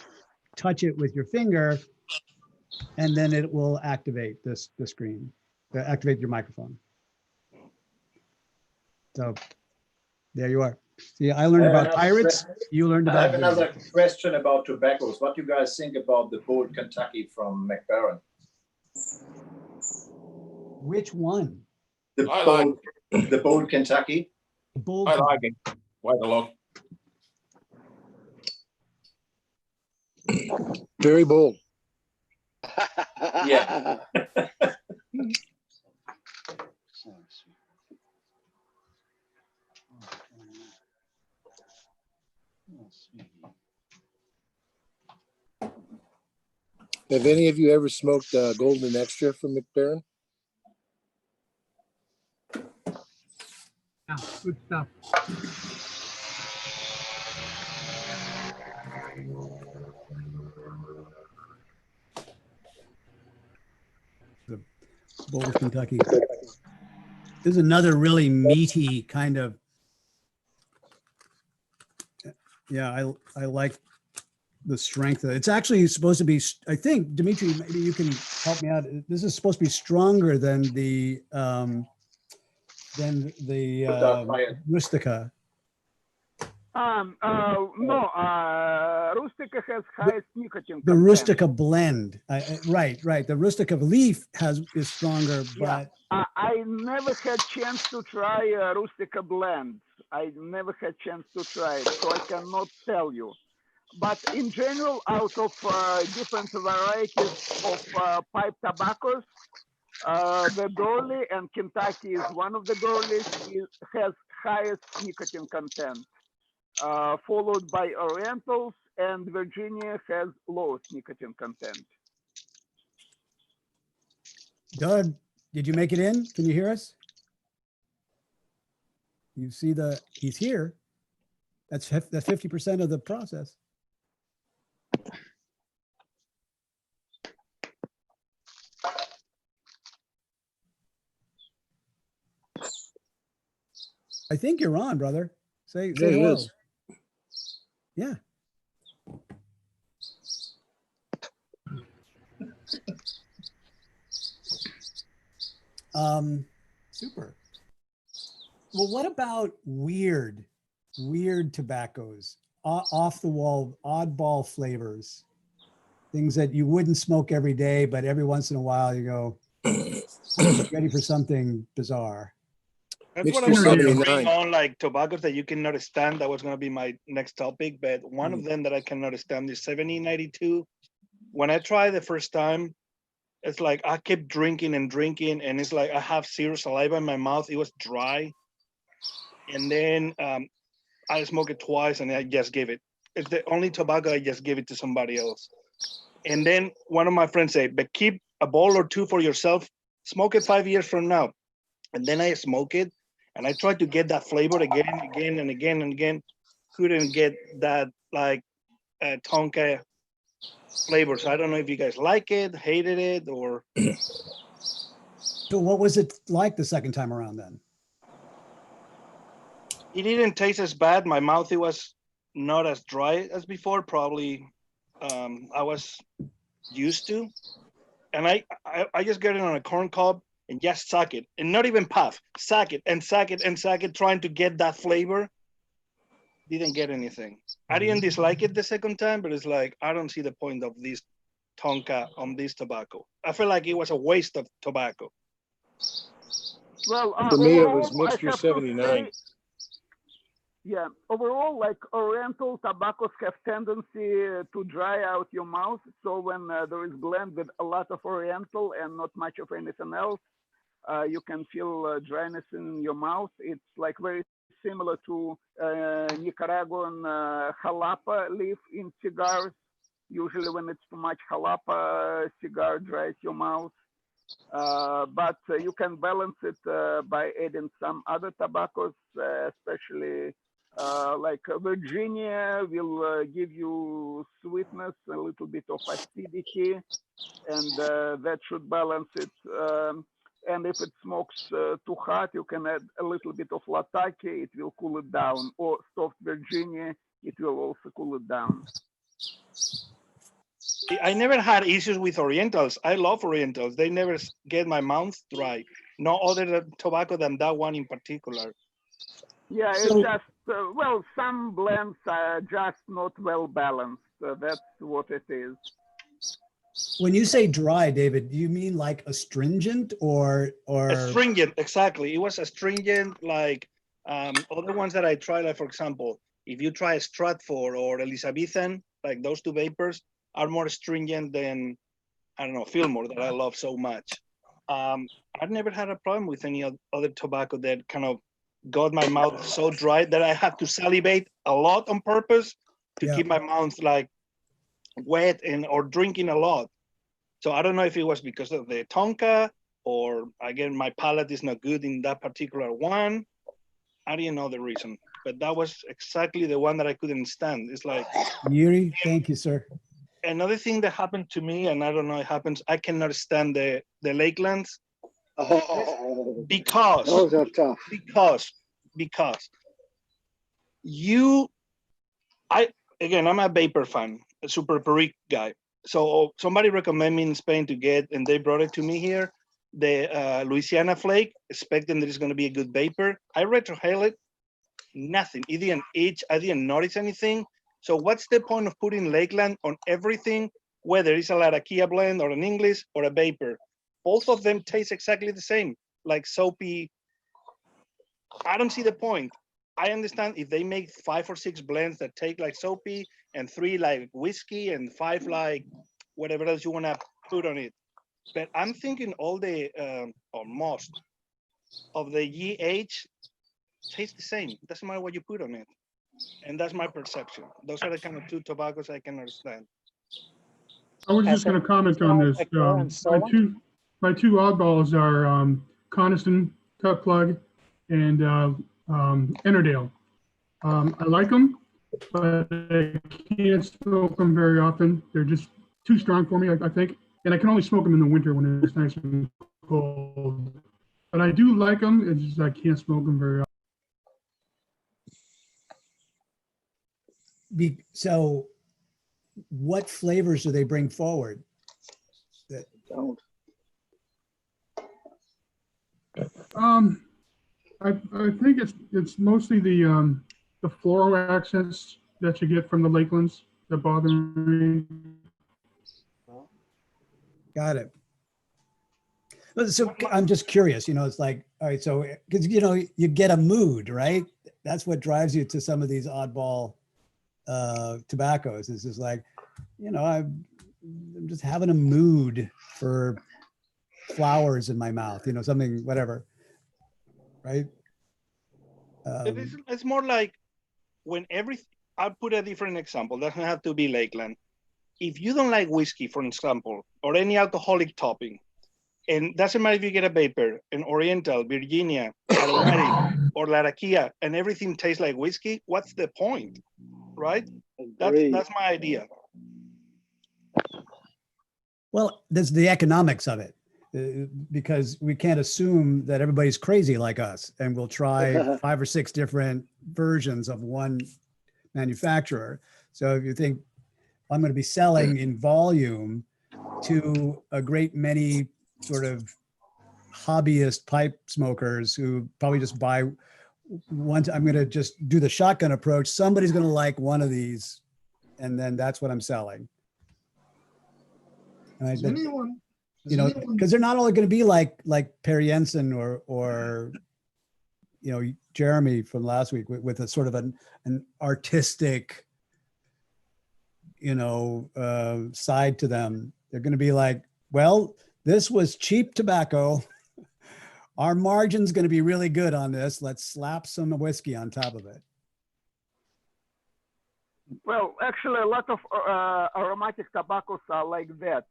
touch it with your finger and then it will activate the screen, activate your microphone. So there you are. See, I learned about pirates. You learned about. I have another question about tobaccos. What do you guys think about the Bold Kentucky from McBaron? Which one? The Bold Kentucky. I like it quite a lot. Very bold. Yeah. Have any of you ever smoked Golden Extra from McBaron? Yeah, good stuff. The Bold Kentucky. This is another really meaty kind of. Yeah, I like the strength of it. It's actually supposed to be, I think, Dimitri, maybe you can help me out. This is supposed to be stronger than the Rustica. No, Rustica has highest nicotine The content. Rustica blend, right. The Rustica leaf is stronger, but I never had chance to try Rustica blend. I never had chance to try it, so I cannot tell you. But in general, out of different varieties of pipe tobaccos, the Burley and Kentucky is one of the Burleys, has highest nicotine content, followed by Orientals, and Virginia has lowest nicotine content. Doug, did you make it in? Can you hear us? You see he's here. That's 50% of the process. I think you're on, brother. Say hello. Is. Yeah. Super. Well, what about weird? weird tobaccos, off the wall, oddball flavors, things that you wouldn't smoke every day, but every once in a while you go, ready for something bizarre. That's what I was going to bring on, like tobaccos that you cannot stand. That was going to be my next topic, but one of them that I cannot stand is 1792. When I tried the first time, it's like I kept drinking and drinking, and it's like I have zero saliva in my mouth. It was dry, and then I smoked it twice, and I just gave it. It's the only tobacco I just gave it to somebody else. And then one of my friends said, "But keep a bowl or two for yourself. Smoke it 5 years from now." And then I smoke it, and I tried to get that flavor again, and again. Couldn't get that like tonka flavor. So I don't know if you guys like it, hated it, or. So what was it like the second time around then? It didn't taste as bad. My mouth, it was not as dry as before. Probably I was used to. And I just get it on a corn cob and just suck it, and not even puff, suck it and suck it and suck it, trying to get that flavor. Didn't get anything. I didn't dislike it the second time, but it's like, I don't see the point of this tonka on this tobacco. I feel like it was a waste of tobacco. Well, for me, it overall, was mixture I have to 79. say, yeah, overall, like Oriental tobaccos have tendency to dry out your mouth. So when there is blend with a lot of Oriental and not much of anything else, you can feel dryness in your mouth. It's like very similar to Nicaraguan jalapa leaf in cigars. Usually when it's too much jalapa, cigar dries your mouth. But you can balance it by adding some other tobaccos, especially like Virginia will give you sweetness, a little bit of acidity, and that should balance it. And if it smokes too hot, you can add a little bit of Latake, it will cool it down, or soft Virginia, it will also cool it down. I never had issues with Orientals. I love Orientals. They never get my mouth dry. No other tobacco than that one in particular. Yeah, it's just, well, some blends are just not well balanced. That's what it is. When you say dry, David, do you mean like astringent or? Astringent, exactly. It was astringent, like other ones that I tried, like for example, if you try Stratford or Elizabethan, like those two vapors are more astringent than, I don't know, Fillmore that I love so much. I've never had a problem with any other tobacco that kind of got my mouth so dry that I have to salivate a lot on purpose to keep my mouth like wet or drinking a lot. So I don't know if it was because of the tonka, or again, my palate is not good in that particular one. I didn't know the reason, but that was exactly the one that I couldn't stand. It's like, Yuri, thank you, sir. Another thing that happened to me, and I don't know, it happens, I cannot stand the Lakelands. Because those are tough. Because I'm a vapor fan, a super perique guy. So somebody recommended me in Spain to get, and they brought it to me here, the Louisiana Flake, expecting that it's going to be a good vapor. I retrohaled it, nothing. It didn't itch. I didn't notice anything. So what's the point of putting Lakeland on everything, whether it's a Larakia blend or an English or a vapor? Both of them taste exactly the same, like soapy. I don't see the point. I understand if they make 5 or 6 blends that take like soapy, and 3 like whiskey, and 5 like whatever else you want to put on it. But I'm thinking all the, or most of the GH taste the same. It doesn't matter what you put on it. And that's my perception. Those are the kind of 2 tobaccos I can understand. I was just going to comment on this. My two oddballs are Coniston, Cut Plug, and Ennerdale. I like them, but I can't smoke them very often. They're just too strong for me, I think. And I can only smoke them in the winter when it's nice and cold. But I do like them. It's just I can't smoke them very often. So what flavors do they bring forward that don't? I think it's mostly the the floral accents that you get from the Lakelands that bother me. Got it. So I'm just curious, it's like, all right, so, because, you get a mood, right? That's what drives you to some of these oddball tobaccos. It's just like, I'm just having a mood for flowers in my mouth, something, whatever, right? It's more like when I'll put a different example. Doesn't have to be Lakeland. If you don't like whiskey, for example, or any alcoholic topping, and doesn't matter if you get a vapor, an Oriental, Virginia, aromatic, or Larakia, and everything tastes like whiskey, what's the point, right? That's my idea. Well, there's the economics of it, because we can't assume that everybody's crazy like us, and we'll try 5 or 6 different versions of one manufacturer. So if you think I'm going to be selling in volume to a great many sort of hobbyist pipe smokers who probably just buy one, I'm going to just do the shotgun approach. Somebody's going to like one of these, and then that's what I'm selling. Right? Because they're not only going to be like Perry Jensen or Jeremy from last week with a sort of an artistic side to them. They're going to be like, well, this was cheap tobacco. Our margin's going to be really good on this. Let's slap some whiskey on top of it. Well, actually, a lot of aromatic tobaccos are like that.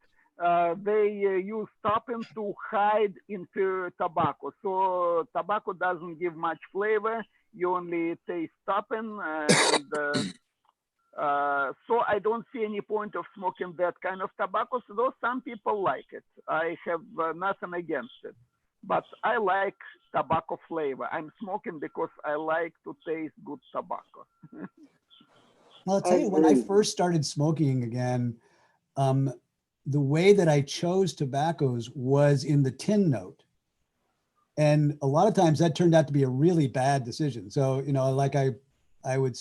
They use topping to hide inferior tobacco. So tobacco doesn't give much flavor. You only taste topping. And so I don't see any point of smoking that kind of tobacco. So though some people like it. I have nothing against it. But I like tobacco flavor. I'm smoking because I like to taste good tobacco. Well, I'll tell you, when I first started smoking again, the way that I chose tobaccos was in the tin note. And a lot of times that turned out to be a really bad decision. So, like I would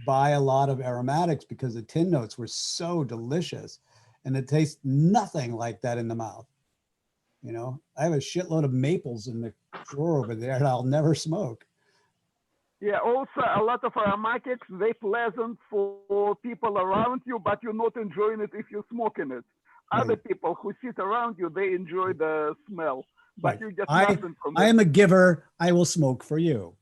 buy a lot of aromatics because the tin notes were so delicious, and it tastes nothing like that in the mouth. I have a shitload of maples in the drawer over there and I'll never smoke. Yeah, also a lot of aromatics, they're pleasant for people around you, but you're not enjoying it if you're smoking it. Other people who sit around you, they enjoy the smell, but you get nothing from it. I am a giver. I will smoke for you.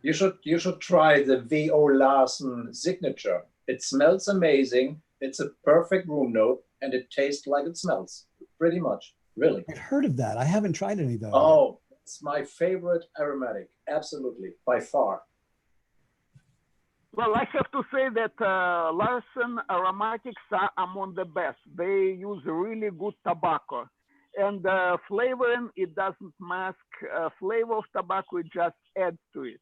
You should try the V.O. Larsen signature. It smells amazing. It's a perfect room note, and it tastes like it smells, pretty much, really. I've heard of that. I haven't tried any though. Oh, it's my favorite aromatic, absolutely, by far. Well, I have to say that Larsen aromatics are among the best. They use really good tobacco. And flavoring, it doesn't mask flavor of tobacco, it just adds to it.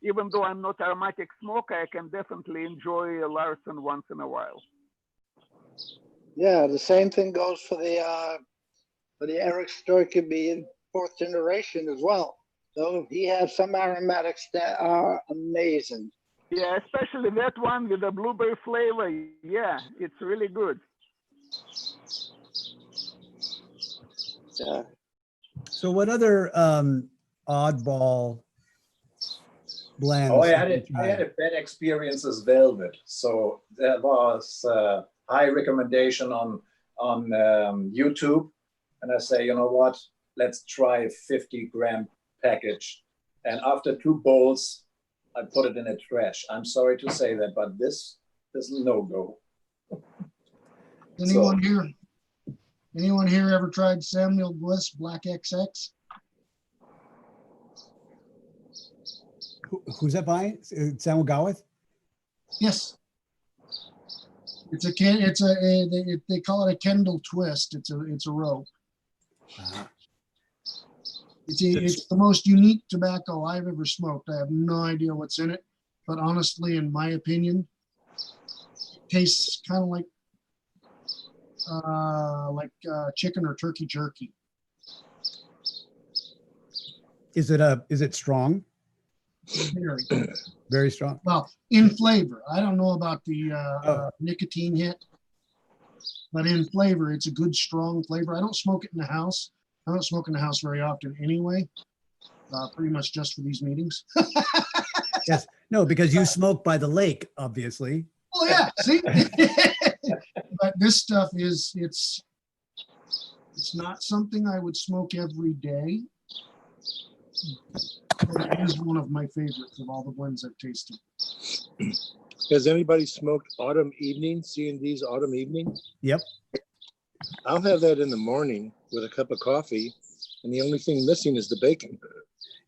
Even though I'm not aromatic smoker, I can definitely enjoy Larsen once in a while. Yeah, the same thing goes for the Eric Storkeby 4th generation as well. So he has some aromatics that are amazing. Yeah, especially that one with the blueberry flavor. Yeah, it's really good. Yeah. So what other oddball blends? Oh, I had a bad experience as Velvet. So there was a high recommendation on YouTube. And I say, you know what, let's try a 50-gram package. And after 2 bowls, I put it in a trash. I'm sorry to say that, but this is no-go. Anyone here ever tried Samuel Bliss Black XX? Who's that by? Samuel Gawith? Yes. They call it a Kendall twist. It's a rope. It's the most unique tobacco I've ever smoked. I have no idea what's in it, but honestly, in my opinion, it tastes kind of like chicken or turkey jerky. Is it strong? Very, Very strong. well, in flavor. I don't know about the nicotine hit, but in flavor, it's a good, strong flavor. I don't smoke it in the house. I don't smoke in the house very often anyway, pretty much just for these meetings. Yes. No, because you smoke by the lake, obviously. Oh yeah, see? But this stuff it's not something I would smoke every day. But it is one of my favorites of all the blends I've tasted. Has anybody smoked Autumn Evening, C&D's Autumn Evening? Yep. I'll have that in the morning with a cup of coffee, and the only thing missing is the bacon.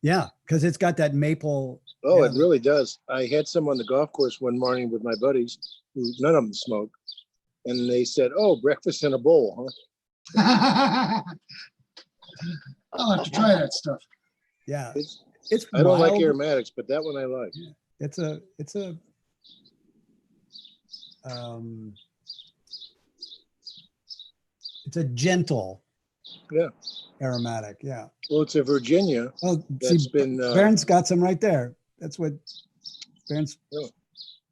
Yeah, because it's got that maple. Oh, yeah, it really does. I had some on the golf course one morning with my buddies, who none of them smoke, and they said, "Oh, breakfast in a bowl, huh?" I'll have to try that stuff. Yeah, it's I don't like aromatics, but that one I like. It's a gentle aromatic. Yeah. Well, it's a Virginia. Oh, that's see, been. Baron's got some right there. That's what Baron's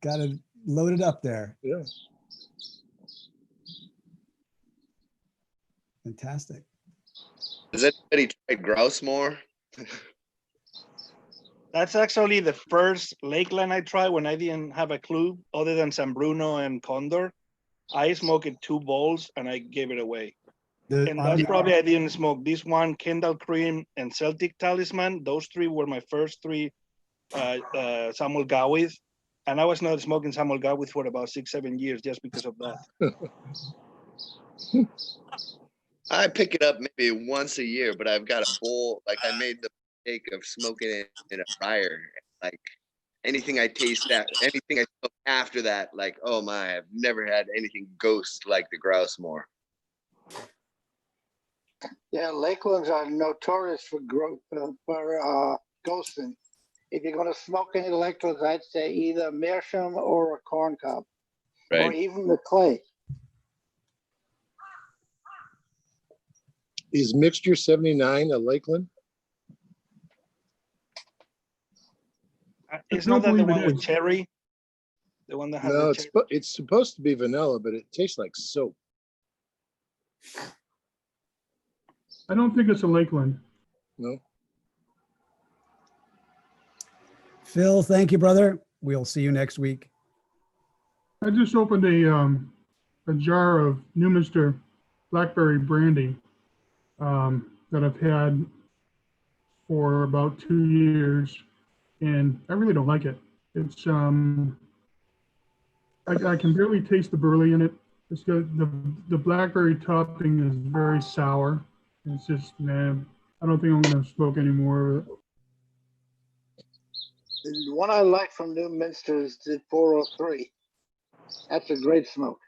got it loaded up there. Yeah. Fantastic. Has anybody tried Grousemore? That's actually the first Lakeland I tried when I didn't have a clue other than San Bruno and Condor. I smoked 2 bowls and I gave it away. And that's probably I didn't smoke this one, Kendall Cream and Celtic Talisman. Those 3 were my first 3 Samuel Gawith. And I was not smoking Samuel Gawith for about 6-7 years just because of that. I pick it up maybe once a year, but I've got a bowl. Like I made the mistake of smoking it in a fryer. Like anything I taste anything I smoke after that, like, oh my, I've never had anything ghost like the Grousemore. Yeah, Lakelands are notorious for ghosting. If you're going to smoke any Lakelands, I'd say either meerschaum or a corn cob, or even the clay. Is Mixture 79 a Lakeland? It's not that the one with cherry? The one that has no, cherry? it's supposed to be vanilla, but it tastes like soap. I don't think it's a Lakeland. No. Phil, thank you, brother. We'll see you next week. I just opened a jar of Newminster Blackberry brandy that I've had for about 2 years, and I really don't like it. It's I can barely taste the burley in it. It's got the blackberry topping is very sour. It's just, man, I don't think I'm going to smoke any more of it. The one I like from Newminster is the 403. That's a great smoke.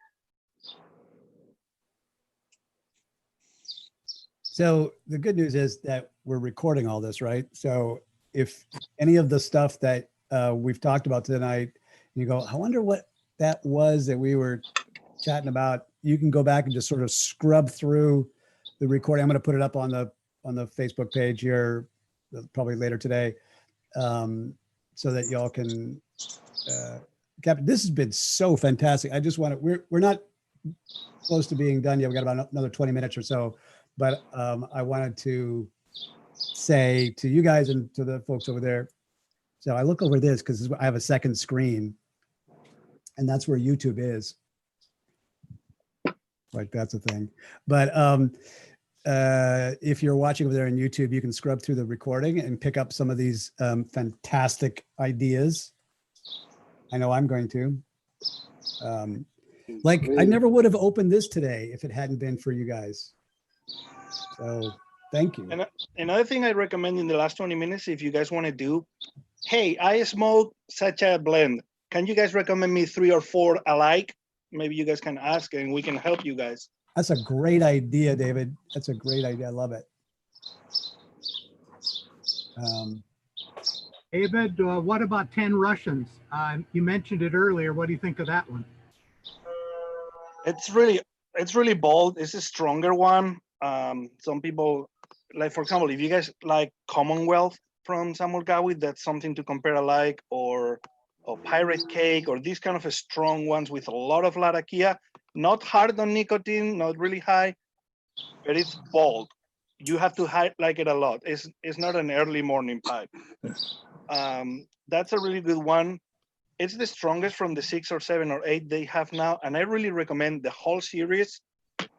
So the good news is that we're recording all this, right? So if any of the stuff that we've talked about tonight, you go, I wonder what that was that we were chatting about, you can go back and just sort of scrub through the recording. I'm going to put it up on the Facebook page here, probably later today, so that y'all can this has been so fantastic. I just want to, we're not close to being done yet. We got about another 20 minutes or so, but I wanted to say to you guys and to the folks over there. So I look over this because I have a second screen, and that's where YouTube is. Like that's a thing. But if you're watching over there on YouTube, you can scrub through the recording and pick up some of these fantastic ideas. I know I'm going to. Like I never would have opened this today if it hadn't been for you guys. So thank you. And another thing I recommend in the last 20 minutes, if you guys want to do, hey, I smoke such a blend. Can you guys recommend me 3 or 4 alike? Maybe you guys can ask and we can help you guys. That's a great idea, David. That's a great idea. I love it. David, what about 10 Russians? You mentioned it earlier. What do you think of that one? It's really bold. It's a stronger one. Some people like for example, if you guys like Commonwealth from Samuel Gawi, that's something to compare alike, or Pirate Cake, or these kind of strong ones with a lot of latakia, not hard on nicotine, not really high, but it's bold. You have to like it a lot. It's not an early morning pipe. That's a really good one. It's the strongest from the 6 or 7 or 8 they have now, and I really recommend the whole series.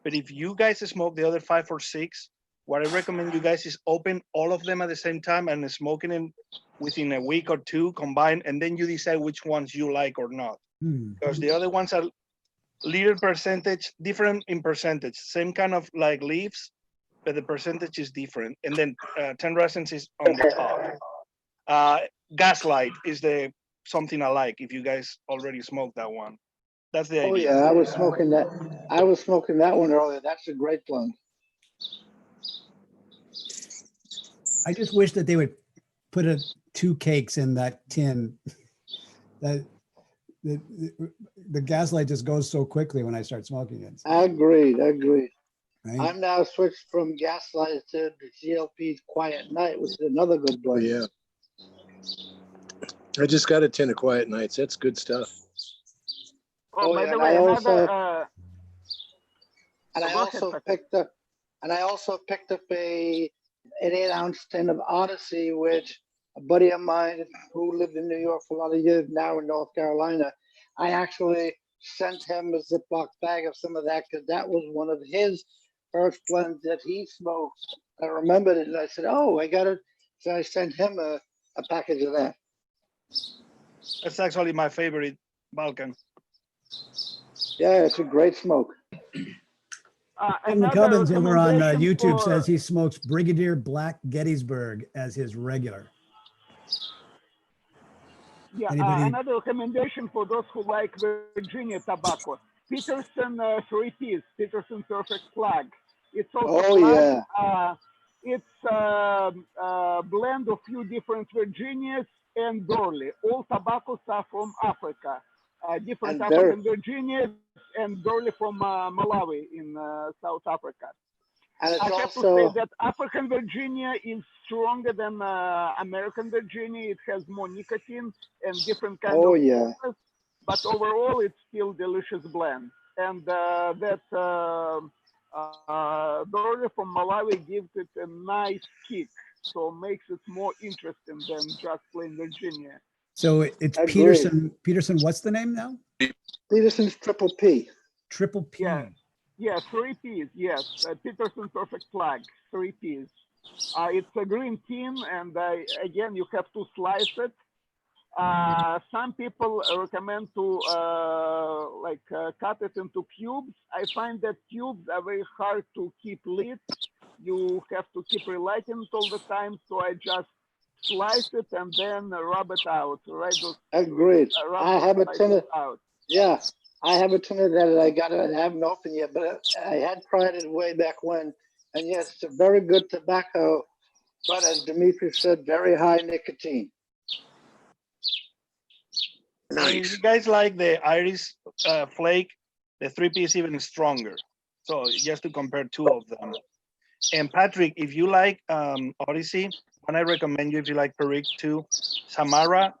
But if you guys smoke the other 5 or 6, what I recommend you guys is open all of them at the same time and smoking them within a week or 2 combined, and then you decide which ones you like or not. Because the other ones are little percentage, different in percentage, same kind of like leaves, but the percentage is different. And then 10 Reasons is on the top. Gaslight is the something I like. If you guys already smoked that one, that's the idea. Oh yeah, I was smoking that. I was smoking that one earlier. That's a great blend. I just wish that they would put 2 cakes in that tin. That the Gaslight just goes so quickly when I start smoking it. Agreed. Right? I'm now switched from Gaslight to the GLP's Quiet Night, which is another good blend. Yeah. I just got a tin of Quiet Nights. That's good stuff. Oh, by yeah, the way, I also picked up an 8-ounce tin of Odyssey, which a buddy of mine who lived in New York for a lot of years, now in North Carolina, I actually sent him a Ziploc bag of some of that because that was one of his first blends that he smoked. I remembered it and I said, oh, I got it. So I sent him a package of that. That's actually my favorite Balkan. Yeah, it's a great smoke. And McCubbins over on YouTube says he smokes Brigadier Black Gettysburg as his regular. Yeah, another recommendation for those who like Virginia tobacco: Peterson 3-piece, Peterson Perfect Flag. It's also it's a blend of few different Virginias and Burley. All tobaccos are from Africa. Different African Virginias and Burley from Malawi in South Africa. And I have to say that African Virginia is stronger than American Virginia. It has more nicotine and different kind of flavors, but overall it's still delicious blend. And that Burley from Malawi gives it a nice kick, so makes it more interesting than just plain Virginia. So it's Peterson. Peterson, what's the name now? Peterson's Triple P. Triple P. Yeah, 3-piece. Yes, Peterson Perfect Flag, 3-piece. It's a green tin, and again, you have to slice it. Some people recommend to cut it into cubes. I find that cubes are very hard to keep lit. You have to keep relighting it all the time, so I just slice it and then rub it out. Right? Agreed. I have a tin of I have a tin of that I haven't opened yet, but I had tried it way back when. And yes, it's a very good tobacco, but as Dimitri said, very high nicotine. Nice. If you guys like the Irish flake, the 3-piece even stronger. So just to compare 2 of them. And Patrick, if you like Odyssey, and I recommend you if you like Perique too, Samara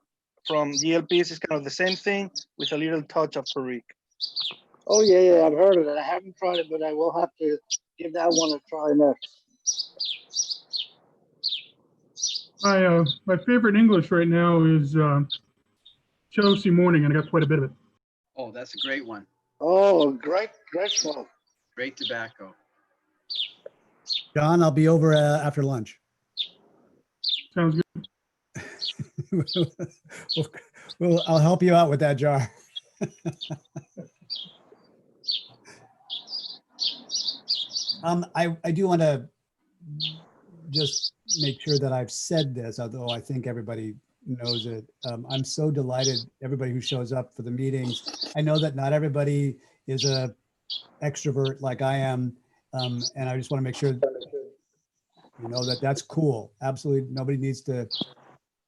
from GLPs is kind of the same thing with a little touch of Perique. Oh yeah, I've heard of it. I haven't tried it, but I will have to give that one a try next. My favorite English right now is Chelsea Morning, and I got quite a bit of it. Oh, that's a great one. Oh, great smoke. Great tobacco. John, I'll be over after lunch. Sounds good. I'll help you out with that jar. I do want to just make sure that I've said this, although I think everybody knows it. I'm so delighted, everybody who shows up for the meetings. I know that not everybody is a extrovert like I am, and I just want to make sure you know that that's cool. Absolutely, nobody needs to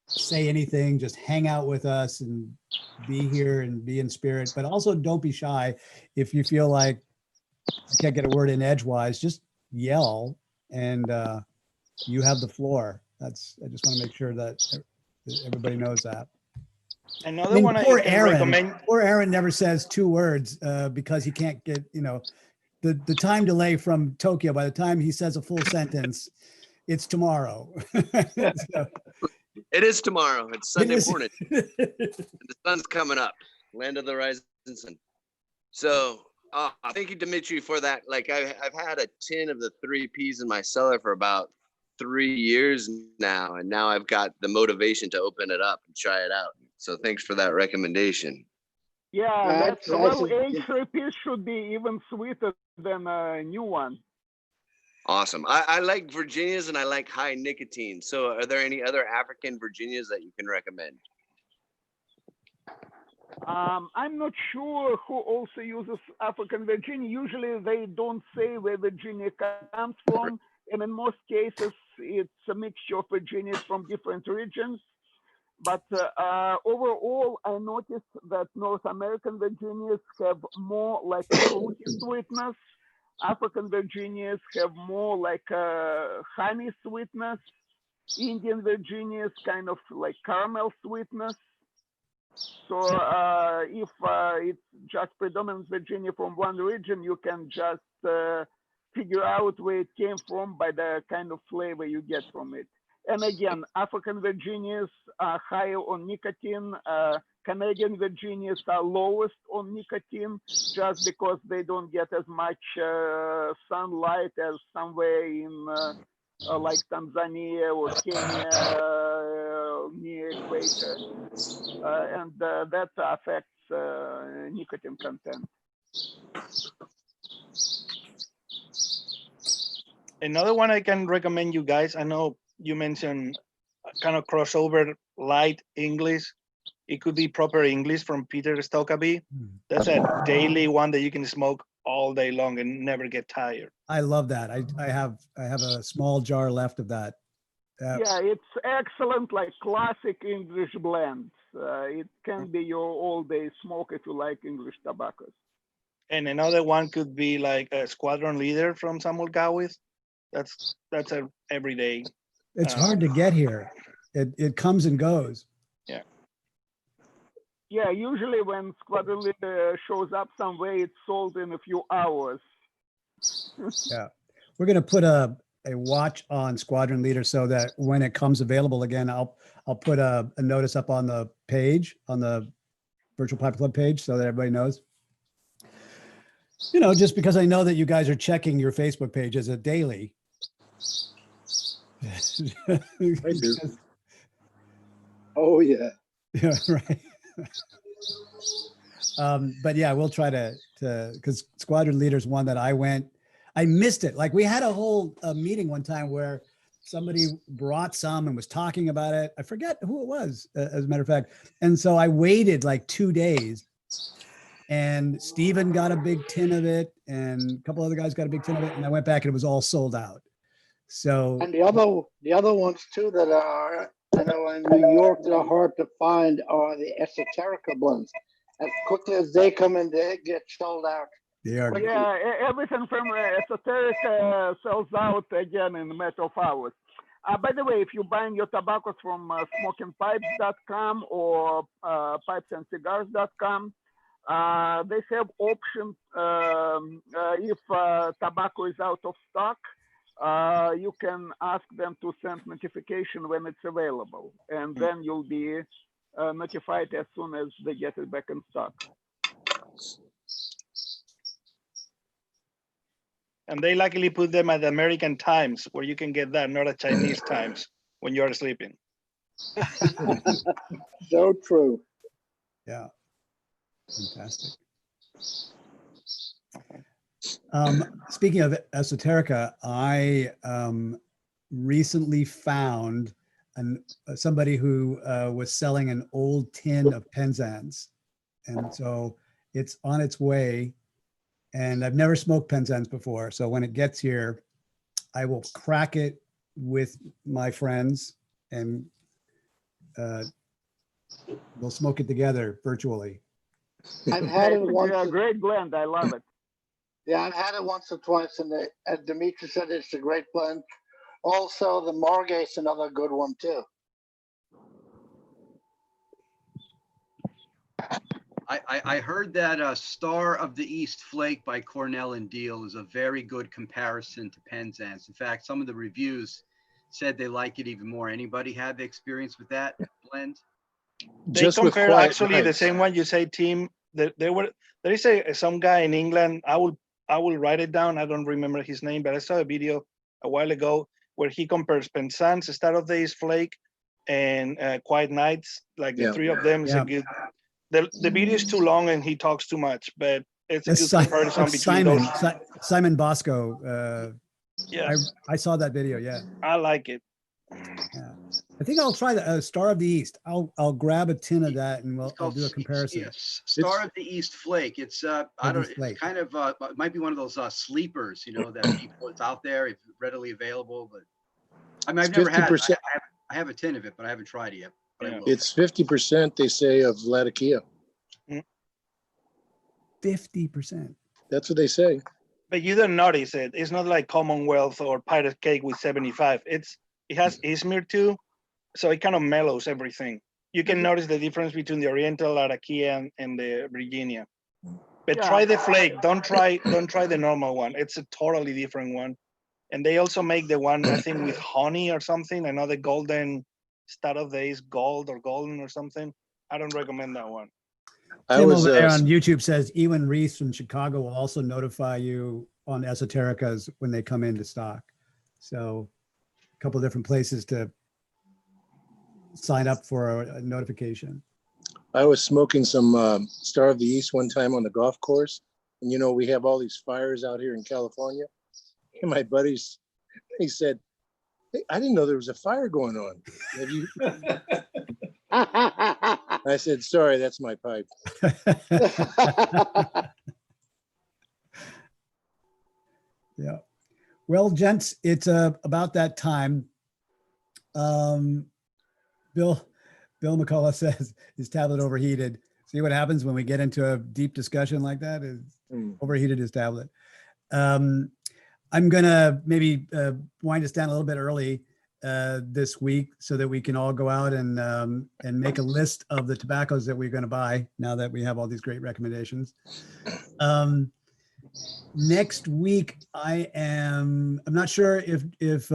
say anything. Just hang out with us and be here and be in spirit. But also, don't be shy. If you feel like you can't get a word in edgewise, just yell, and you have the floor. I just want to make sure that everybody knows that. Another one I poor can Aaron. recommend. Poor Aaron never says 2 words because he can't get, the time delay from Tokyo. By the time he says a full sentence, it's tomorrow. So, It is tomorrow. It's Sunday is. morning. The sun's coming up. Land of the rising sun. So thank you, Dimitri, for that. Like I've had a tin of the 3 Ps in my cellar for about 3 years now, and now I've got the motivation to open it up and try it out. So thanks for that recommendation. Yeah, that's well, aged 3 Ps should be even sweeter than a new one. Awesome. I like Virginias and I like high nicotine. So are there any other African Virginias that you can recommend? I'm not sure who also uses African Virginia. Usually they don't say where Virginia comes from. And in most cases, it's a mixture of Virginias from different regions. But overall, I noticed that North American Virginias have more like a fruity sweetness. African Virginias have more like a honey sweetness. Indian Virginias kind of like caramel sweetness. So if it's just predominant Virginia from one region, you can just figure out where it came from by the kind of flavor you get from it. And again, African Virginias are higher on nicotine. Canadian Virginias are lowest on nicotine just because they don't get as much sunlight as somewhere in like Tanzania or Kenya near equator. And that affects nicotine content. Another one I can recommend you guys, I know you mentioned kind of crossover light English. It could be proper English from Peter Stokkeby. That's a daily one that you can smoke all day long and never get tired. I love that. I have a small jar left of that. Yeah, it's excellent, like classic English blend. It can be your all-day smoke if you like English tobaccos. And another one could be like a Squadron Leader from Samuel Gawith. That's a everyday. It's hard to get here. It comes and goes. Yeah. Yeah, usually when Squadron Leader shows up somewhere, it's sold in a few hours. Yeah, we're gonna put a watch on Squadron Leader so that when it comes available again, I'll put a notice up on the page, on the Virtual Pipe Club page, so that everybody knows. Just because I know that you guys are checking your Facebook pages daily. I do. Oh yeah. Yeah, right. But yeah, we'll try to because Squadron Leader is one that I missed it. Like we had a whole meeting one time where somebody brought some and was talking about it. I forget who it was, as a matter of fact. And so I waited like 2 days, and Steven got a big tin of it, and a couple other guys got a big tin of it, and I went back and it was all sold out. So and the other ones too that are, I know in New York, that are hard to find are the Esoterica blends. As quickly as they come in, they get sold out. They are. Yeah, everything from Esoterica sells out again in a matter of hours. By the way, if you're buying your tobaccos from smokingpipes.com or pipesandcigars.com, they have options. If tobacco is out of stock, you can ask them to send notification when it's available, and then you'll be notified as soon as they get it back in stock. And they luckily put them at the American times where you can get that, not at Chinese times when you're sleeping. So true. Yeah. Fantastic. Speaking of Esoterica, I recently found somebody who was selling an old tin of Penzance, and so it's on its way. And I've never smoked Penzance before, so when it gets here, I will crack it with my friends, and we'll smoke it together virtually. I've had it once. Yeah, great blend. I love it. Yeah, I've had it once or twice, and Dimitri said it's a great blend. Also, the Margate's another good one too. I heard that Star of the East Flake by Cornell and Deal is a very good comparison to Penzance. In fact, some of the reviews said they like it even more. Anybody have experience with that blend? They compare actually the same one you say, Tim. There is some guy in England. I will write it down. I don't remember his name, but I saw a video a while ago where he compares Penzance, Star of the East Flake, and Quiet Nights. Like the three of them is a good. The video is too long and he talks too much, but it's a good comparison between those. Simon Bosco. Yeah, I saw that video. Yeah, I like it. Yeah. I think I'll try the Star of the East. I'll grab a tin of that and I'll do a comparison. Yes, Star of the East Flake. It's I don't. It's kind of it might be one of those sleepers, you know, that people it's out there, it's readily available. But I mean, I've never had. I have a tin of it, but I haven't tried it yet. But I will. It's 50%. They say of Latakia. 50%. That's what they say. But you don't notice it. It's not like Commonwealth or Pirate Cake with 75. It has Izmir too, so it kind of mellows everything. You can notice the difference between the Oriental Latakia and the Virginia. But try the flake. Don't try the normal one. It's a totally different one. And they also make the one I think with honey or something. Another golden Start of the East Gold or Golden or something. I don't recommend that one. Tim over there on YouTube says Ewan Reese from Chicago will also notify you on esotericas when they come into stock. So a couple of different places to sign up for a notification. I was smoking some Star of the East one time on the golf course. And, you know, we have all these fires out here in California. And my buddies, he said, hey, I didn't know there was a fire going on. Have you? I said, sorry, that's my pipe. Yeah. Well, gents, it's about that time. Bill McCullough says his tablet overheated. See what happens when we get into a deep discussion like that? Is overheated his tablet. I'm gonna maybe wind us down a little bit early this week so that we can all go out and make a list of the tobaccos that we're going to buy now that we have all these great recommendations. Next week, I'm not sure if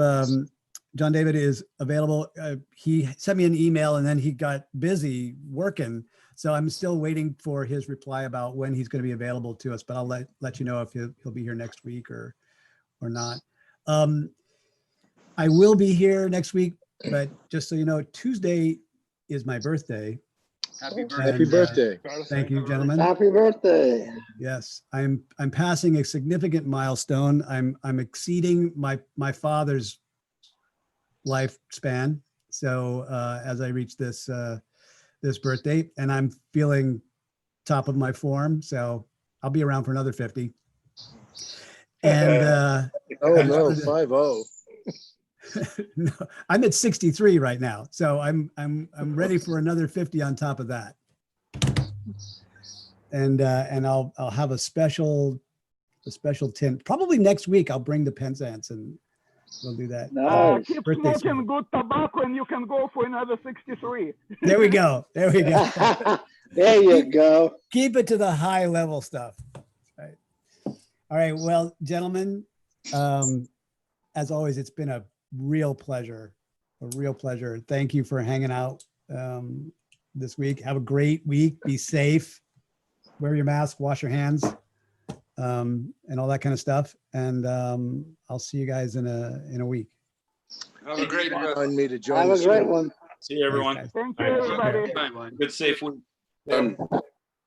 John David is available. He sent me an email and then he got busy working. So I'm still waiting for his reply about when he's going to be available to us, but I'll let you know if he'll be here next week or not. I will be here next week, but just so you know, Tuesday is my birthday. Happy birthday. Happy birthday. Thank you, gentlemen. Happy birthday. Yes, I'm passing a significant milestone. I'm exceeding my father's lifespan. So as I reach this birthday, and I'm feeling top of my form, so I'll be around for another 50. And oh no, 50. No, I'm at 63 right now, so I'm ready for another 50 on top of that. And I'll have a special tint. Probably next week I'll bring the Penzance and we'll do that. Keep smoking good tobacco and you can go for another 63. There we go. There we go. There you go. Keep it to the high level stuff. Right. All right. Well, gentlemen, as always, it's been a real pleasure. Thank you for hanging out this week. Have a great week. Be safe. Wear your mask, wash your hands, and all that kind of stuff. And I'll see you guys in a week. Have a great one. On me to join. Have a great one. See you, everyone. Thank you, everybody. Good safe week.